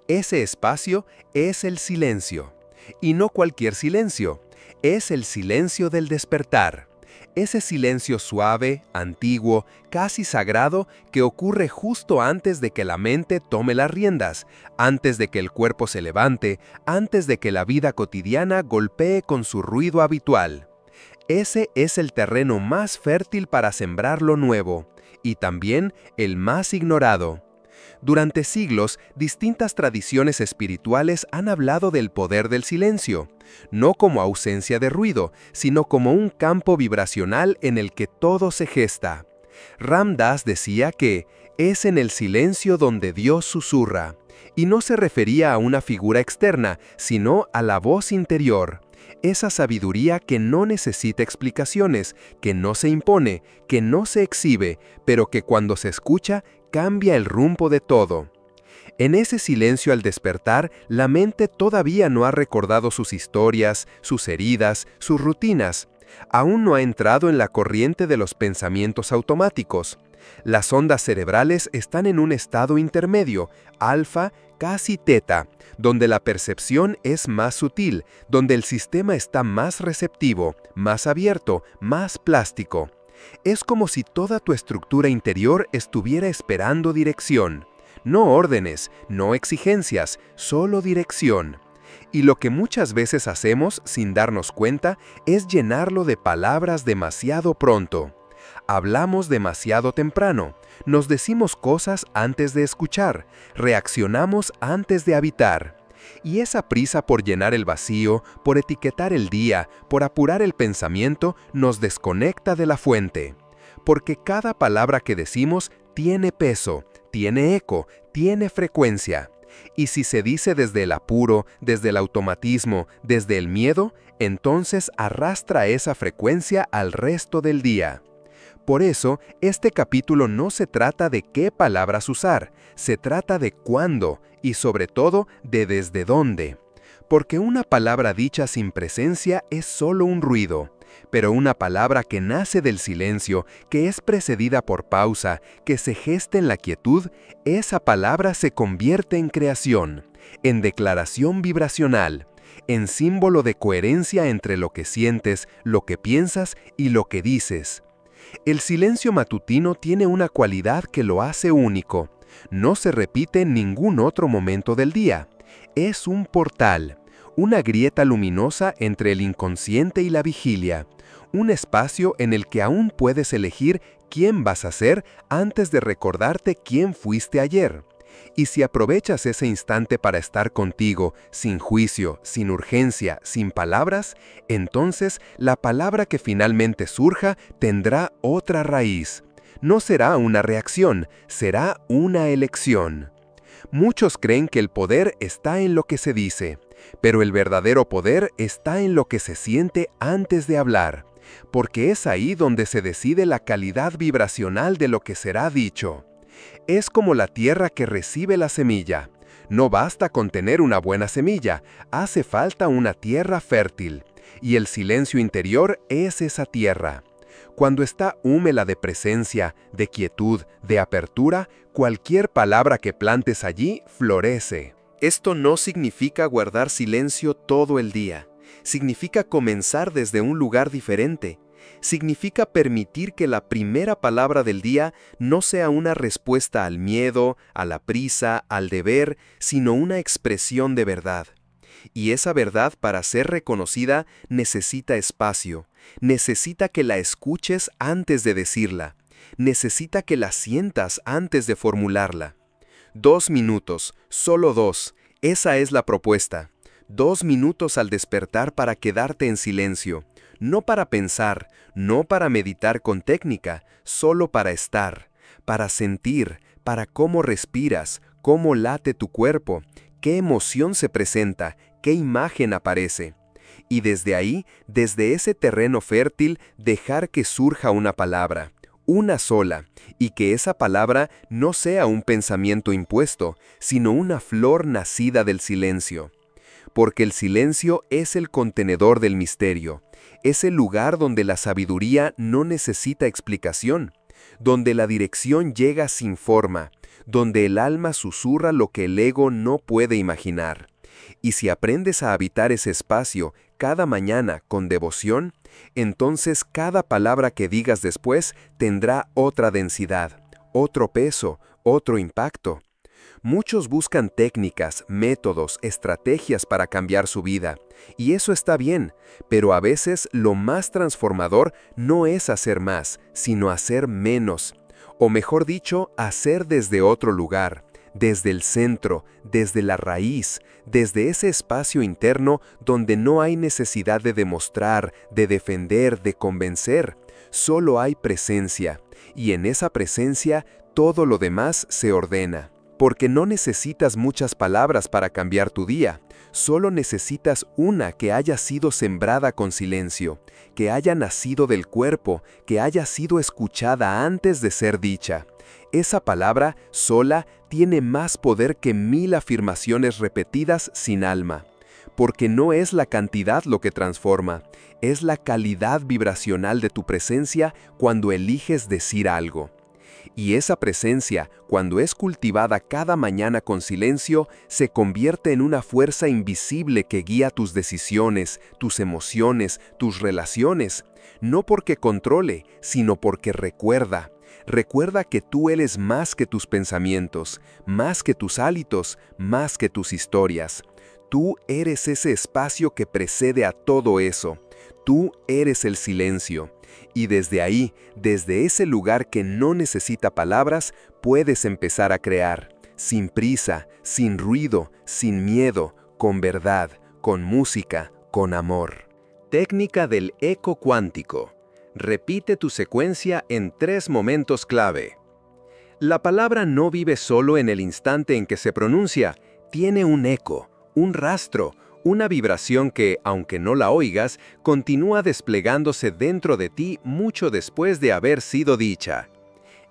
A: Ese espacio es el silencio. Y no cualquier silencio, es el silencio del despertar. Ese silencio suave, antiguo, casi sagrado que ocurre justo antes de que la mente tome las riendas, antes de que el cuerpo se levante, antes de que la vida cotidiana golpee con su ruido habitual. Ese es el terreno más fértil para sembrar lo nuevo, y también el más ignorado. Durante siglos, distintas tradiciones espirituales han hablado del poder del silencio, no como ausencia de ruido, sino como un campo vibracional en el que todo se gesta. Ram Dass decía que es en el silencio donde Dios susurra, y no se refería a una figura externa, sino a la voz interior. Esa sabiduría que no necesita explicaciones, que no se impone, que no se exhibe, pero que cuando se escucha, cambia el rumbo de todo. En ese silencio al despertar, la mente todavía no ha recordado sus historias, sus heridas, sus rutinas. Aún no ha entrado en la corriente de los pensamientos automáticos. Las ondas cerebrales están en un estado intermedio, alfa, casi teta, donde la percepción es más sutil, donde el sistema está más receptivo, más abierto, más plástico. Es como si toda tu estructura interior estuviera esperando dirección. No órdenes, no exigencias, solo dirección. Y lo que muchas veces hacemos sin darnos cuenta es llenarlo de palabras demasiado pronto. Hablamos demasiado temprano, nos decimos cosas antes de escuchar, reaccionamos antes de habitar. Y esa prisa por llenar el vacío, por etiquetar el día, por apurar el pensamiento, nos desconecta de la fuente. Porque cada palabra que decimos tiene peso, tiene eco, tiene frecuencia. Y si se dice desde el apuro, desde el automatismo, desde el miedo, entonces arrastra esa frecuencia al resto del día. Por eso, este capítulo no se trata de qué palabras usar, se trata de cuándo y sobre todo de desde dónde. Porque una palabra dicha sin presencia es solo un ruido, pero una palabra que nace del silencio, que es precedida por pausa, que se gesta en la quietud, esa palabra se convierte en creación, en declaración vibracional, en símbolo de coherencia entre lo que sientes, lo que piensas y lo que dices. El silencio matutino tiene una cualidad que lo hace único. No se repite en ningún otro momento del día. Es un portal, una grieta luminosa entre el inconsciente y la vigilia, un espacio en el que aún puedes elegir quién vas a ser antes de recordarte quién fuiste ayer. Y si aprovechas ese instante para estar contigo, sin juicio, sin urgencia, sin palabras, entonces la palabra que finalmente surja tendrá otra raíz. No será una reacción, será una elección. Muchos creen que el poder está en lo que se dice, pero el verdadero poder está en lo que se siente antes de hablar, porque es ahí donde se decide la calidad vibracional de lo que será dicho. Es como la tierra que recibe la semilla. No basta con tener una buena semilla, hace falta una tierra fértil. Y el silencio interior es esa tierra. Cuando está húmeda de presencia, de quietud, de apertura, cualquier palabra que plantes allí florece. Esto no significa guardar silencio todo el día. Significa comenzar desde un lugar diferente. Significa permitir que la primera palabra del día no sea una respuesta al miedo, a la prisa, al deber, sino una expresión de verdad. Y esa verdad, para ser reconocida, necesita espacio, necesita que la escuches antes de decirla, necesita que la sientas antes de formularla. 2 minutos, solo 2, esa es la propuesta. 2 minutos al despertar para quedarte en silencio. No para pensar, no para meditar con técnica, solo para estar, para sentir, para cómo respiras, cómo late tu cuerpo, qué emoción se presenta, qué imagen aparece. Y desde ahí, desde ese terreno fértil, dejar que surja una palabra, una sola, y que esa palabra no sea un pensamiento impuesto, sino una flor nacida del silencio.
B: porque el silencio es el contenedor del misterio, es el lugar donde la sabiduría no necesita explicación, donde la dirección llega sin forma, donde el alma susurra lo que el ego no puede imaginar. Y si aprendes a habitar ese espacio cada mañana con devoción, entonces cada palabra que digas después tendrá otra densidad, otro peso, otro impacto. Muchos buscan técnicas, métodos, estrategias para cambiar su vida, y eso está bien, pero a veces lo más transformador no es hacer más, sino hacer menos, o mejor dicho, hacer desde otro lugar, desde el centro, desde la raíz, desde ese espacio interno donde no hay necesidad de demostrar, de defender, de convencer, solo hay presencia, y en esa presencia todo lo demás se ordena. Porque no necesitas muchas palabras para cambiar tu día, solo necesitas una que haya sido sembrada con silencio, que haya nacido del cuerpo, que haya sido escuchada antes de ser dicha. Esa palabra sola tiene más poder que 1000 afirmaciones repetidas sin alma, porque no es la cantidad lo que transforma, es la calidad vibracional de tu presencia cuando eliges decir algo. Y esa presencia, cuando es cultivada cada mañana con silencio, se convierte en una fuerza invisible que guía tus decisiones, tus emociones, tus relaciones, no porque controle, sino porque recuerda. Recuerda que tú eres más que tus pensamientos, más que tus hábitos, más que tus historias. Tú eres ese espacio que precede a todo eso. Tú eres el silencio. Y desde ahí, desde ese lugar que no necesita palabras, puedes empezar a crear, sin prisa, sin ruido, sin miedo, con verdad, con música, con amor.
A: Técnica del eco cuántico. Repite tu secuencia en 3 momentos clave. La palabra no vive solo en el instante en que se pronuncia, tiene un eco, un rastro, una vibración que, aunque no la oigas, continúa desplegándose dentro de ti mucho después de haber sido dicha.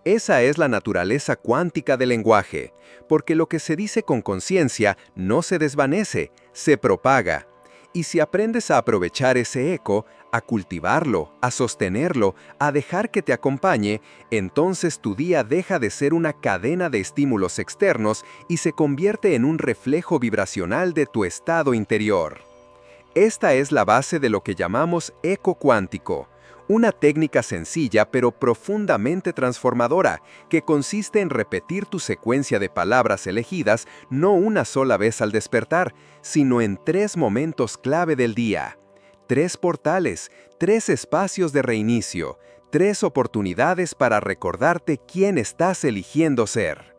A: Esa es la naturaleza cuántica del lenguaje, porque lo que se dice con conciencia no se desvanece, se propaga. Y si aprendes a aprovechar ese eco, a cultivarlo, a sostenerlo, a dejar que te acompañe, entonces tu día deja de ser una cadena de estímulos externos y se convierte en un reflejo vibracional de tu estado interior. Esta es la base de lo que llamamos eco cuántico, una técnica sencilla pero profundamente transformadora, que consiste en repetir tu secuencia de palabras elegidas no una sola vez al despertar, sino en 3 momentos clave del día. 3 portales, 3 espacios de reinicio, 3 oportunidades para recordarte quién estás eligiendo ser.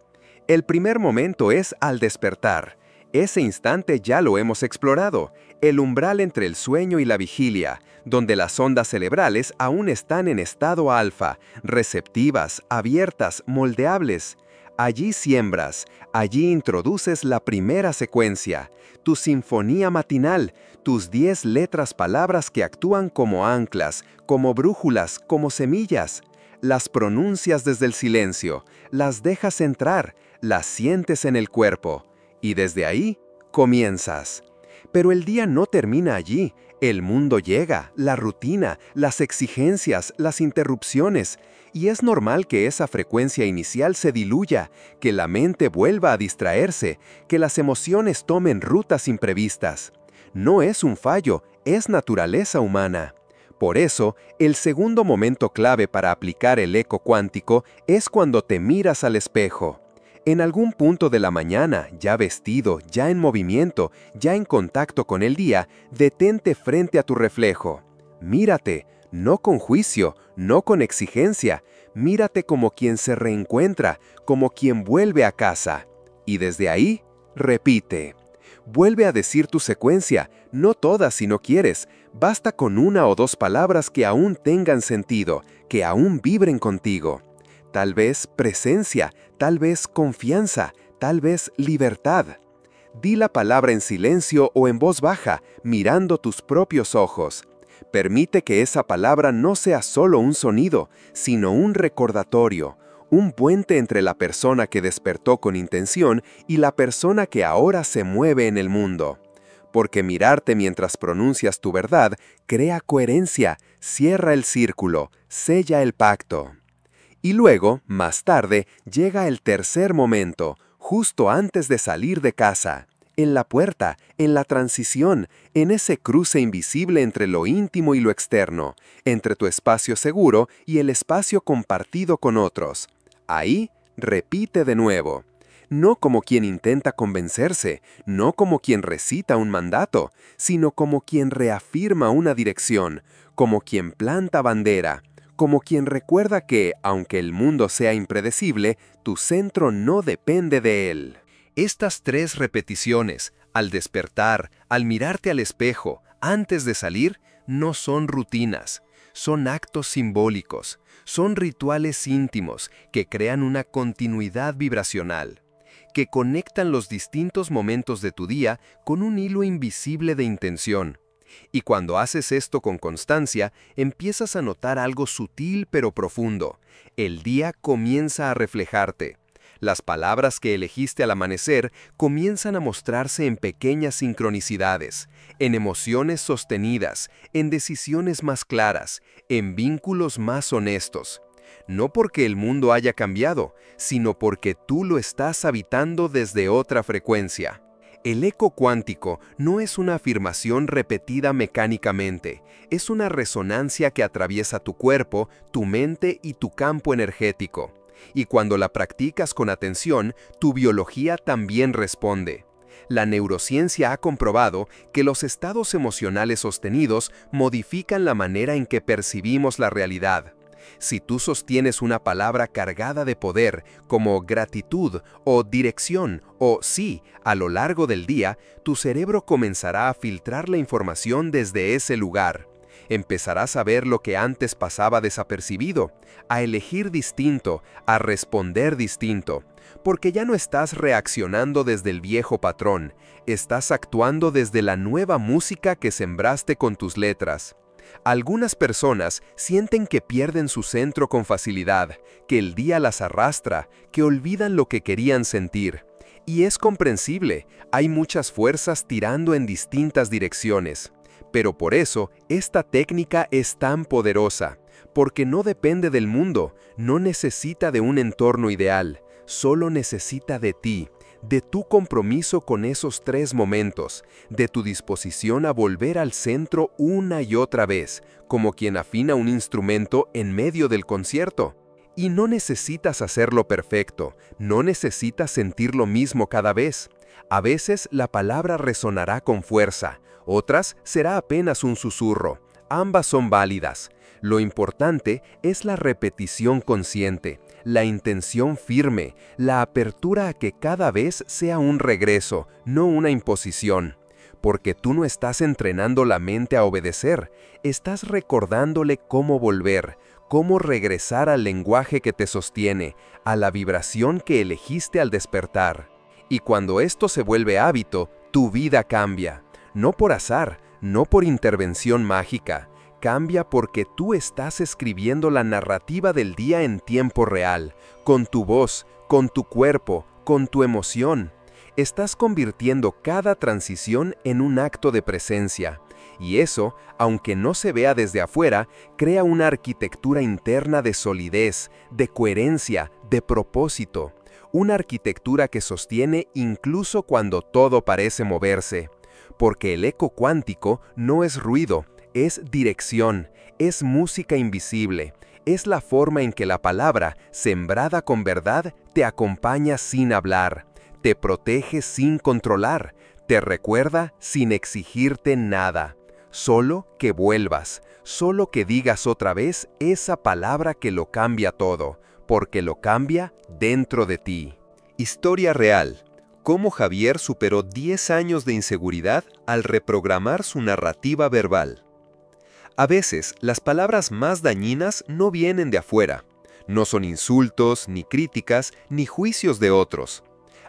A: El primer momento es al despertar. Ese instante ya lo hemos explorado, el umbral entre el sueño y la vigilia, donde las ondas cerebrales aún están en estado alfa, receptivas, abiertas, moldeables. Allí siembras, allí introduces la primera secuencia, tu sinfonía matinal, tus 10 letras palabras que actúan como anclas, como brújulas, como semillas. Las pronuncias desde el silencio, las dejas entrar, las sientes en el cuerpo. Y desde ahí, comienzas. Pero el día no termina allí. El mundo llega, la rutina, las exigencias, las interrupciones. Y es normal que esa frecuencia inicial se diluya, que la mente vuelva a distraerse, que las emociones tomen rutas imprevistas. No es un fallo, es naturaleza humana. Por eso, el segundo momento clave para aplicar el eco cuántico es cuando te miras al espejo. En algún punto de la mañana, ya vestido, ya en movimiento, ya en contacto con el día, detente frente a tu reflejo. Mírate, no con juicio, no con exigencia. Mírate como quien se reencuentra, como quien vuelve a casa. Y desde ahí, repite. Vuelve a decir tu secuencia, no todas si no quieres. Basta con 1 o 2 palabras que aún tengan sentido, que aún vibren contigo. Tal vez presencia, tal vez confianza, tal vez libertad. Di la palabra en silencio o en voz baja, mirando tus propios ojos. Permite que esa palabra no sea solo un sonido, sino un recordatorio, un puente entre la persona que despertó con intención y la persona que ahora se mueve en el mundo. porque mirarte mientras pronuncias tu verdad crea coherencia, cierra el círculo, sella el pacto. Y luego, más tarde, llega el tercer momento, justo antes de salir de casa, en la puerta, en la transición, en ese cruce invisible entre lo íntimo y lo externo, entre tu espacio seguro y el espacio compartido con otros. Ahí, repite de nuevo. No como quien intenta convencerse, no como quien recita un mandato, sino como quien reafirma una dirección, como quien planta bandera, como quien recuerda que, aunque el mundo sea impredecible, tu centro no depende de él. Estas 3 repeticiones, al despertar, al mirarte al espejo, antes de salir, no son rutinas, son actos simbólicos, son rituales íntimos que crean una continuidad vibracional, que conectan los distintos momentos de tu día con un hilo invisible de intención. Y cuando haces esto con constancia, empiezas a notar algo sutil pero profundo. El día comienza a reflejarte. Las palabras que elegiste al amanecer comienzan a mostrarse en pequeñas sincronicidades, en emociones sostenidas, en decisiones más claras, en vínculos más honestos. No porque el mundo haya cambiado, sino porque tú lo estás habitando desde otra frecuencia. El eco cuántico no es una afirmación repetida mecánicamente, es una resonancia que atraviesa tu cuerpo, tu mente y tu campo energético. Y cuando la practicas con atención, tu biología también responde. La neurociencia ha comprobado que los estados emocionales sostenidos modifican la manera en que percibimos la realidad. Si tú sostienes una palabra cargada de poder, como gratitud o dirección o sí, a lo largo del día, tu cerebro comenzará a filtrar la información desde ese lugar. Empezarás a ver lo que antes pasaba desapercibido, a elegir distinto, a responder distinto, porque ya no estás reaccionando desde el viejo patrón, estás actuando desde la nueva música que sembraste con tus letras. Algunas personas sienten que pierden su centro con facilidad, que el día las arrastra, que olvidan lo que querían sentir. Y es comprensible, hay muchas fuerzas tirando en distintas direcciones. Pero por eso, esta técnica es tan poderosa, porque no depende del mundo, no necesita de un entorno ideal, solo necesita de ti, de tu compromiso con esos 3 momentos, de tu disposición a volver al centro una y otra vez, como quien afina un instrumento en medio del concierto. Y no necesitas hacerlo perfecto, no necesitas sentir lo mismo cada vez. A veces la palabra resonará con fuerza, otras será apenas un susurro. Ambas son válidas. Lo importante es la repetición consciente, la intención firme, la apertura a que cada vez sea un regreso, no una imposición. Porque tú no estás entrenando la mente a obedecer, estás recordándole cómo volver, cómo regresar al lenguaje que te sostiene, a la vibración que elegiste al despertar. Y cuando esto se vuelve hábito, tu vida cambia. No por azar, no por intervención mágica. Cambia porque tú estás escribiendo la narrativa del día en tiempo real, con tu voz, con tu cuerpo, con tu emoción. Estás convirtiendo cada transición en un acto de presencia. Y eso, aunque no se vea desde afuera, crea una arquitectura interna de solidez, de coherencia, de propósito. Una arquitectura que sostiene incluso cuando todo parece moverse. Porque el eco cuántico no es ruido, es dirección, es música invisible, es la forma en que la palabra, sembrada con verdad, te acompaña sin hablar, te protege sin controlar, te recuerda sin exigirte nada. Solo que vuelvas, solo que digas otra vez esa palabra que lo cambia todo, porque lo cambia dentro de ti. Historia real. Cómo Javier superó 10 años de inseguridad al reprogramar su narrativa verbal. A veces, las palabras más dañinas no vienen de afuera. No son insultos, ni críticas, ni juicios de otros.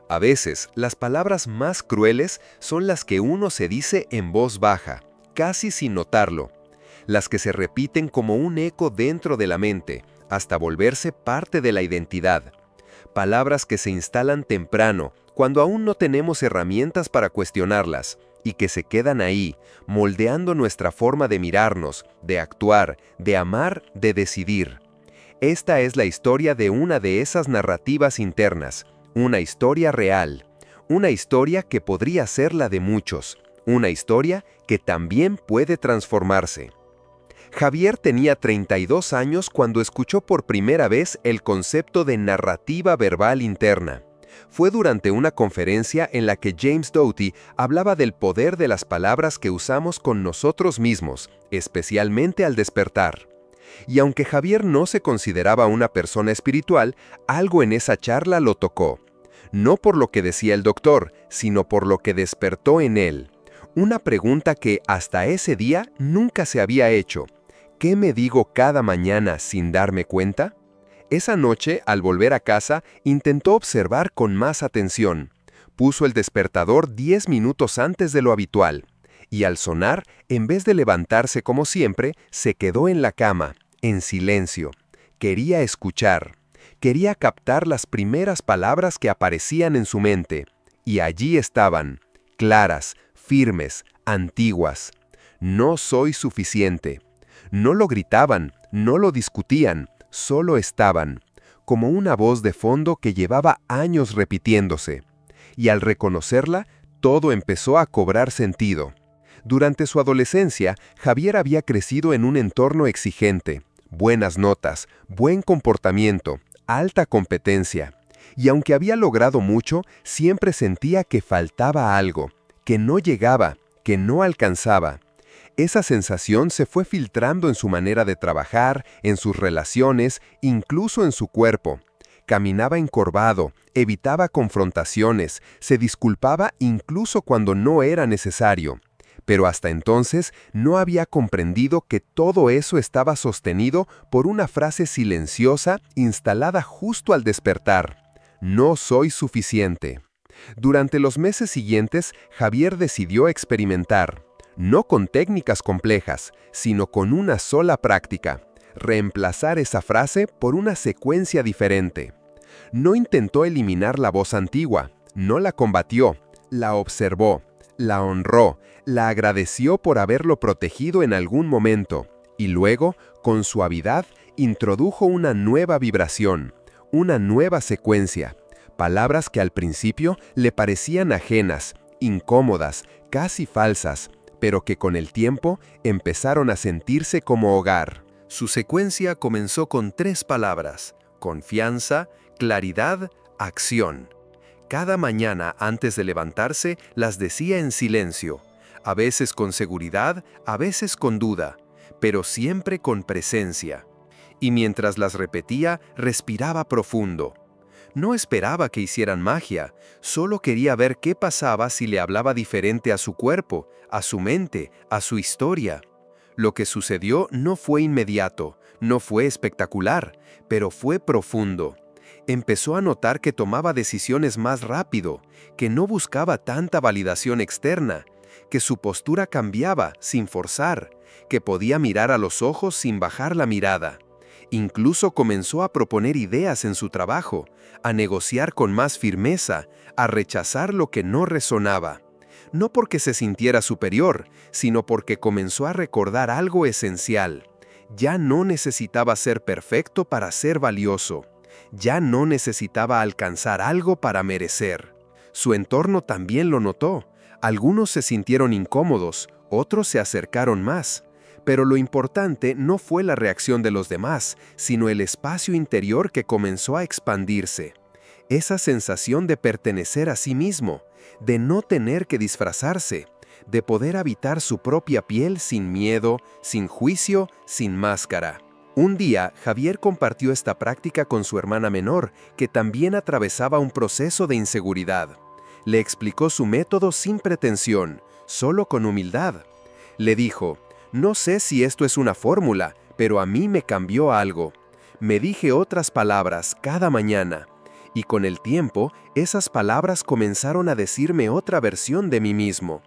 A: A veces, las palabras más crueles son las que uno se dice en voz baja, casi sin notarlo. Las que se repiten como un eco dentro de la mente, hasta volverse parte de la identidad. Palabras que se instalan temprano, cuando aún no tenemos herramientas para cuestionarlas, y que se quedan ahí, moldeando nuestra forma de mirarnos, de actuar, de amar, de decidir. Esta es la historia de una de esas narrativas internas, una historia real, una historia que podría ser la de muchos, una historia que también puede transformarse. Javier tenía 32 años cuando escuchó por primera vez el concepto de narrativa verbal interna. Fue durante una conferencia en la que James Doty hablaba del poder de las palabras que usamos con nosotros mismos, especialmente al despertar. Y aunque Javier no se consideraba una persona espiritual, algo en esa charla lo tocó. No por lo que decía el doctor, sino por lo que despertó en él. Una pregunta que hasta ese día nunca se había hecho. ¿Qué me digo cada mañana sin darme cuenta? Esa noche, al volver a casa, intentó observar con más atención. Puso el despertador 10 minutos antes de lo habitual. Y al sonar, en vez de levantarse como siempre, se quedó en la cama, en silencio. Quería escuchar. Quería captar las primeras palabras que aparecían en su mente. Y allí estaban, claras, firmes, antiguas. No soy suficiente. No lo gritaban, no lo discutían, solo estaban, como una voz de fondo que llevaba años repitiéndose. Y al reconocerla, todo empezó a cobrar sentido. Durante su adolescencia, Javier había crecido en un entorno exigente, buenas notas, buen comportamiento, alta competencia. Y aunque había logrado mucho, siempre sentía que faltaba algo, que no llegaba, que no alcanzaba. Esa sensación se fue filtrando en su manera de trabajar, en sus relaciones, incluso en su cuerpo. Caminaba encorvado, evitaba confrontaciones, se disculpaba incluso cuando no era necesario. Pero hasta entonces no había comprendido que todo eso estaba sostenido por una frase silenciosa instalada justo al despertar. No soy suficiente. Durante los meses siguientes, Javier decidió experimentar. No con técnicas complejas, sino con una sola práctica, reemplazar esa frase por una secuencia diferente. No intentó eliminar la voz antigua, no la combatió, la observó, la honró, la agradeció por haberlo protegido en algún momento, y luego, con suavidad, introdujo una nueva vibración, una nueva secuencia, palabras que al principio le parecían ajenas, incómodas, casi falsas, pero que con el tiempo empezaron a sentirse como hogar. Su secuencia comenzó con 3 palabras: confianza, claridad, acción. Cada mañana antes de levantarse las decía en silencio, a veces con seguridad, a veces con duda, pero siempre con presencia. Y mientras las repetía, respiraba profundo. No esperaba que hicieran magia, solo quería ver qué pasaba si le hablaba diferente a su cuerpo, a su mente, a su historia. Lo que sucedió no fue inmediato, no fue espectacular, pero fue profundo. Empezó a notar que tomaba decisiones más rápido, que no buscaba tanta validación externa, que su postura cambiaba sin forzar, que podía mirar a los ojos sin bajar la mirada. Incluso comenzó a proponer ideas en su trabajo, a negociar con más firmeza, a rechazar lo que no resonaba. No porque se sintiera superior, sino porque comenzó a recordar algo esencial. Ya no necesitaba ser perfecto para ser valioso. Ya no necesitaba alcanzar algo para merecer. Su entorno también lo notó. Algunos se sintieron incómodos, otros se acercaron más. Pero lo importante no fue la reacción de los demás, sino el espacio interior que comenzó a expandirse. Esa sensación de pertenecer a sí mismo, de no tener que disfrazarse, de poder habitar su propia piel sin miedo, sin juicio, sin máscara. Un día, Javier compartió esta práctica con su hermana menor, que también atravesaba un proceso de inseguridad. Le explicó su método sin pretensión, solo con humildad. Le dijo: no sé si esto es una fórmula, pero a mí me cambió algo. Me dije otras palabras cada mañana, y con el tiempo, esas palabras comenzaron a decirme otra versión de mí mismo.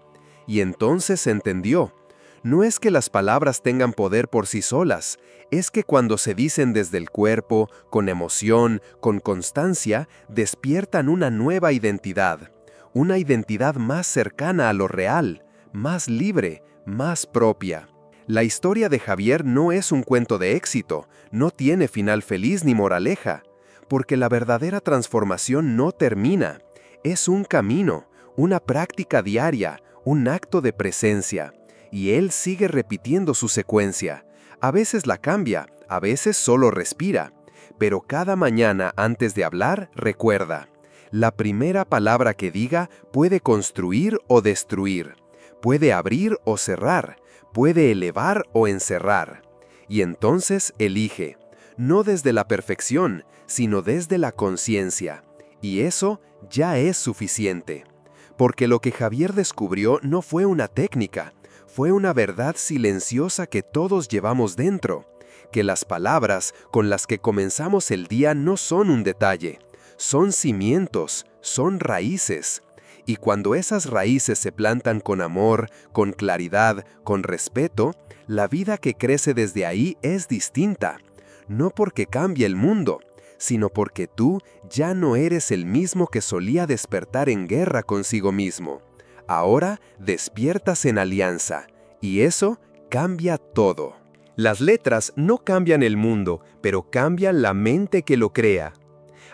A: Y entonces entendió. No es que las palabras tengan poder por sí solas, es que cuando se dicen desde el cuerpo, con emoción, con constancia, despiertan una nueva identidad. Una identidad más cercana a lo real, más libre, más propia. La historia de Javier no es un cuento de éxito, no tiene final feliz ni moraleja, porque la verdadera transformación no termina. Es un camino, una práctica diaria, un acto de presencia, y él sigue repitiendo su secuencia. A veces la cambia, a veces solo respira, pero cada mañana antes de hablar, recuerda: la primera palabra que diga puede construir o destruir, puede abrir o cerrar, puede elevar o encerrar. Y entonces elige, no desde la perfección, sino desde la conciencia. Y eso ya es suficiente. Porque lo que Javier descubrió no fue una técnica, fue una verdad silenciosa que todos llevamos dentro. Que las palabras con las que comenzamos el día no son un detalle, son cimientos, son raíces. Y cuando esas raíces se plantan con amor, con claridad, con respeto, la vida que crece desde ahí es distinta. No porque cambie el mundo, sino porque tú ya no eres el mismo que solía despertar en guerra consigo mismo. Ahora despiertas en alianza, y eso cambia todo. Las letras no cambian el mundo, pero cambian la mente que lo crea.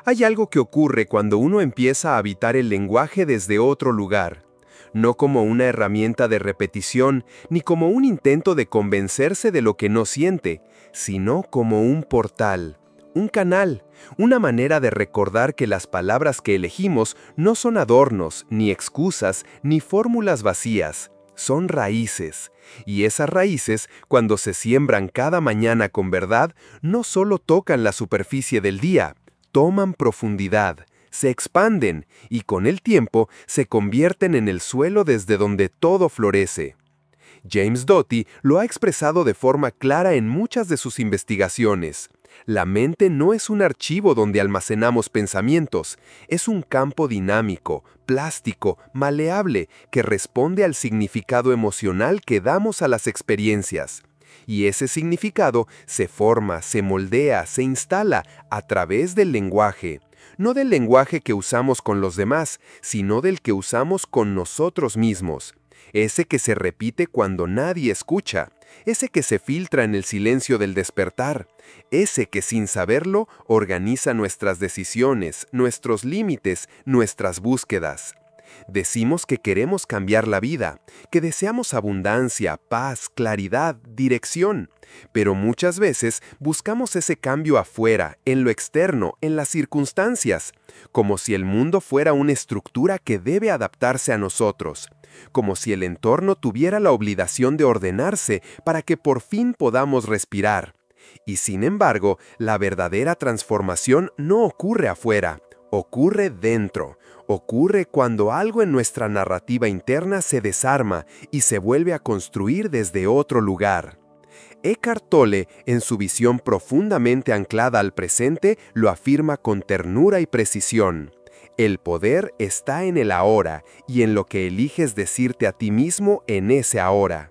A: Hay algo que ocurre cuando uno empieza a habitar el lenguaje desde otro lugar, no como una herramienta de repetición, ni como un intento de convencerse de lo que no siente, sino como un portal, un canal, una manera de recordar que las palabras que elegimos no son adornos, ni excusas, ni fórmulas vacías, son raíces. Y esas raíces, cuando se siembran cada mañana con verdad, no solo tocan la superficie del día, toman profundidad, se expanden y con el tiempo se convierten en el suelo desde donde todo florece. James Doty lo ha expresado de forma clara en muchas de sus investigaciones. La mente no es un archivo donde almacenamos pensamientos, es un campo dinámico, plástico, maleable, que responde al significado emocional que damos a las experiencias. Y ese significado se forma, se moldea, se instala a través del lenguaje. No del lenguaje que usamos con los demás, sino del que usamos con nosotros mismos. Ese que se repite cuando nadie escucha. Ese que se filtra en el silencio del despertar. Ese que sin saberlo organiza nuestras decisiones, nuestros límites, nuestras búsquedas. Decimos que queremos cambiar la vida, que deseamos abundancia, paz, claridad, dirección, pero muchas veces buscamos ese cambio afuera, en lo externo, en las circunstancias, como si el mundo fuera una estructura que debe adaptarse a nosotros, como si el entorno tuviera la obligación de ordenarse para que por fin podamos respirar. Y sin embargo, la verdadera transformación no ocurre afuera, ocurre dentro. Ocurre cuando algo en nuestra narrativa interna se desarma y se vuelve a construir desde otro lugar. Eckhart Tolle, en su visión profundamente anclada al presente, lo afirma con ternura y precisión. El poder está en el ahora y en lo que eliges decirte a ti mismo en ese ahora.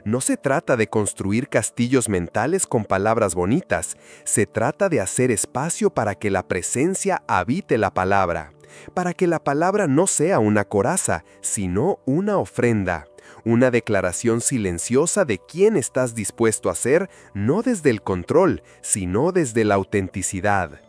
A: No se trata de construir castillos mentales con palabras bonitas, se trata de hacer espacio para que la presencia habite la palabra. Para que la palabra no sea una coraza, sino una ofrenda, una declaración silenciosa de quién estás dispuesto a ser, no desde el control, sino desde la autenticidad.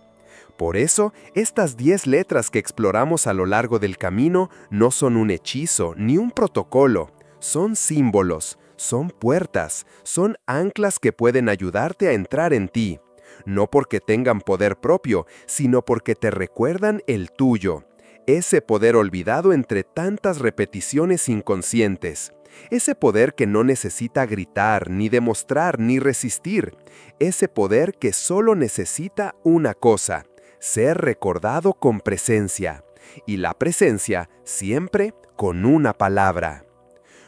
A: Por eso, estas 10 letras que exploramos a lo largo del camino no son un hechizo ni un protocolo, son símbolos, son puertas, son anclas que pueden ayudarte a entrar en ti. No porque tengan poder propio, sino porque te recuerdan el tuyo. Ese poder olvidado entre tantas repeticiones inconscientes. Ese poder que no necesita gritar, ni demostrar, ni resistir. Ese poder que solo necesita una cosa: ser recordado con presencia. Y la presencia siempre con una palabra.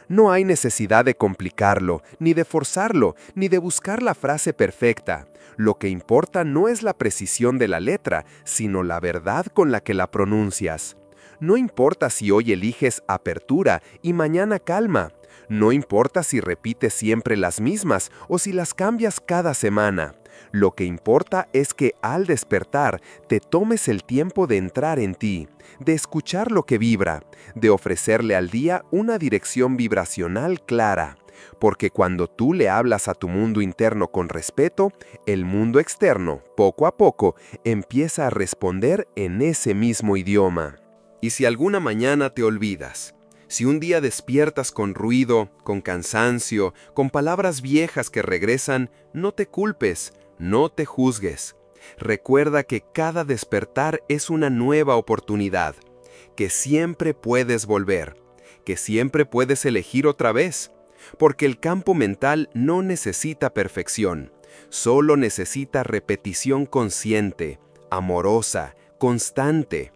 A: No hay necesidad de complicarlo, ni de forzarlo, ni de buscar la frase perfecta. Lo que importa no es la precisión de la letra, sino la verdad con la que la pronuncias. No importa si hoy eliges apertura y mañana calma. No importa si repites siempre las mismas o si las cambias cada semana. Lo que importa es que al despertar te tomes el tiempo de entrar en ti, de escuchar lo que vibra, de ofrecerle al día una dirección vibracional clara. Porque cuando tú le hablas a tu mundo interno con respeto, el mundo externo, poco a poco, empieza a responder en ese mismo idioma. Y si alguna mañana te olvidas, si un día despiertas con ruido, con cansancio, con palabras viejas que regresan, no te culpes, no te juzgues. Recuerda que cada despertar es una nueva oportunidad, que siempre puedes volver, que siempre puedes elegir otra vez, porque el campo mental no necesita perfección, solo necesita repetición consciente, amorosa, constante.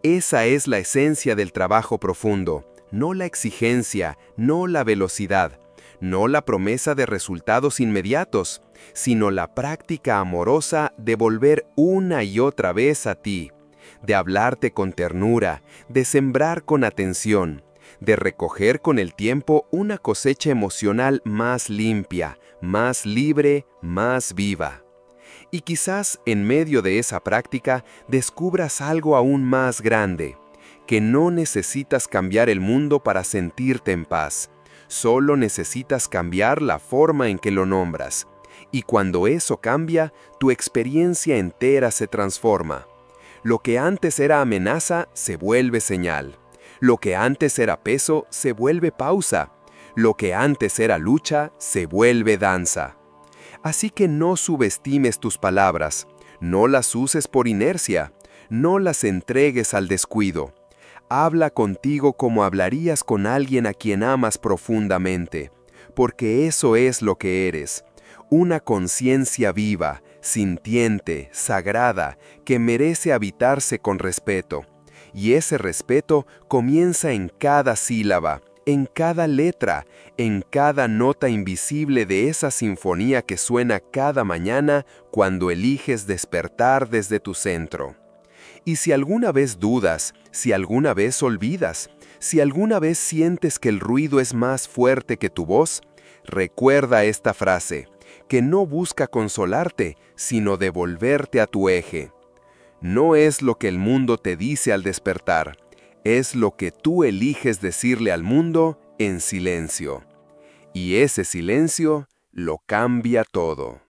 A: Esa es la esencia del trabajo profundo, no la exigencia, no la velocidad, no la promesa de resultados inmediatos, sino la práctica amorosa de volver una y otra vez a ti, de hablarte con ternura, de sembrar con atención, de recoger con el tiempo una cosecha emocional más limpia, más libre, más viva. Y quizás en medio de esa práctica descubras algo aún más grande, que no necesitas cambiar el mundo para sentirte en paz, solo necesitas cambiar la forma en que lo nombras. Y cuando eso cambia, tu experiencia entera se transforma. Lo que antes era amenaza se vuelve señal. Lo que antes era peso se vuelve pausa. Lo que antes era lucha se vuelve danza. Así que no subestimes tus palabras, no las uses por inercia, no las entregues al descuido. Habla contigo como hablarías con alguien a quien amas profundamente, porque eso es lo que eres, una conciencia viva, sintiente, sagrada, que merece habitarse con respeto. Y ese respeto comienza en cada sílaba, en cada letra, en cada nota invisible de esa sinfonía que suena cada mañana cuando eliges despertar desde tu centro. Y si alguna vez dudas, si alguna vez olvidas, si alguna vez sientes que el ruido es más fuerte que tu voz, recuerda esta frase, que no busca consolarte, sino devolverte a tu eje. No es lo que el mundo te dice al despertar, es lo que tú eliges decirle al mundo en silencio. Y ese silencio lo cambia todo.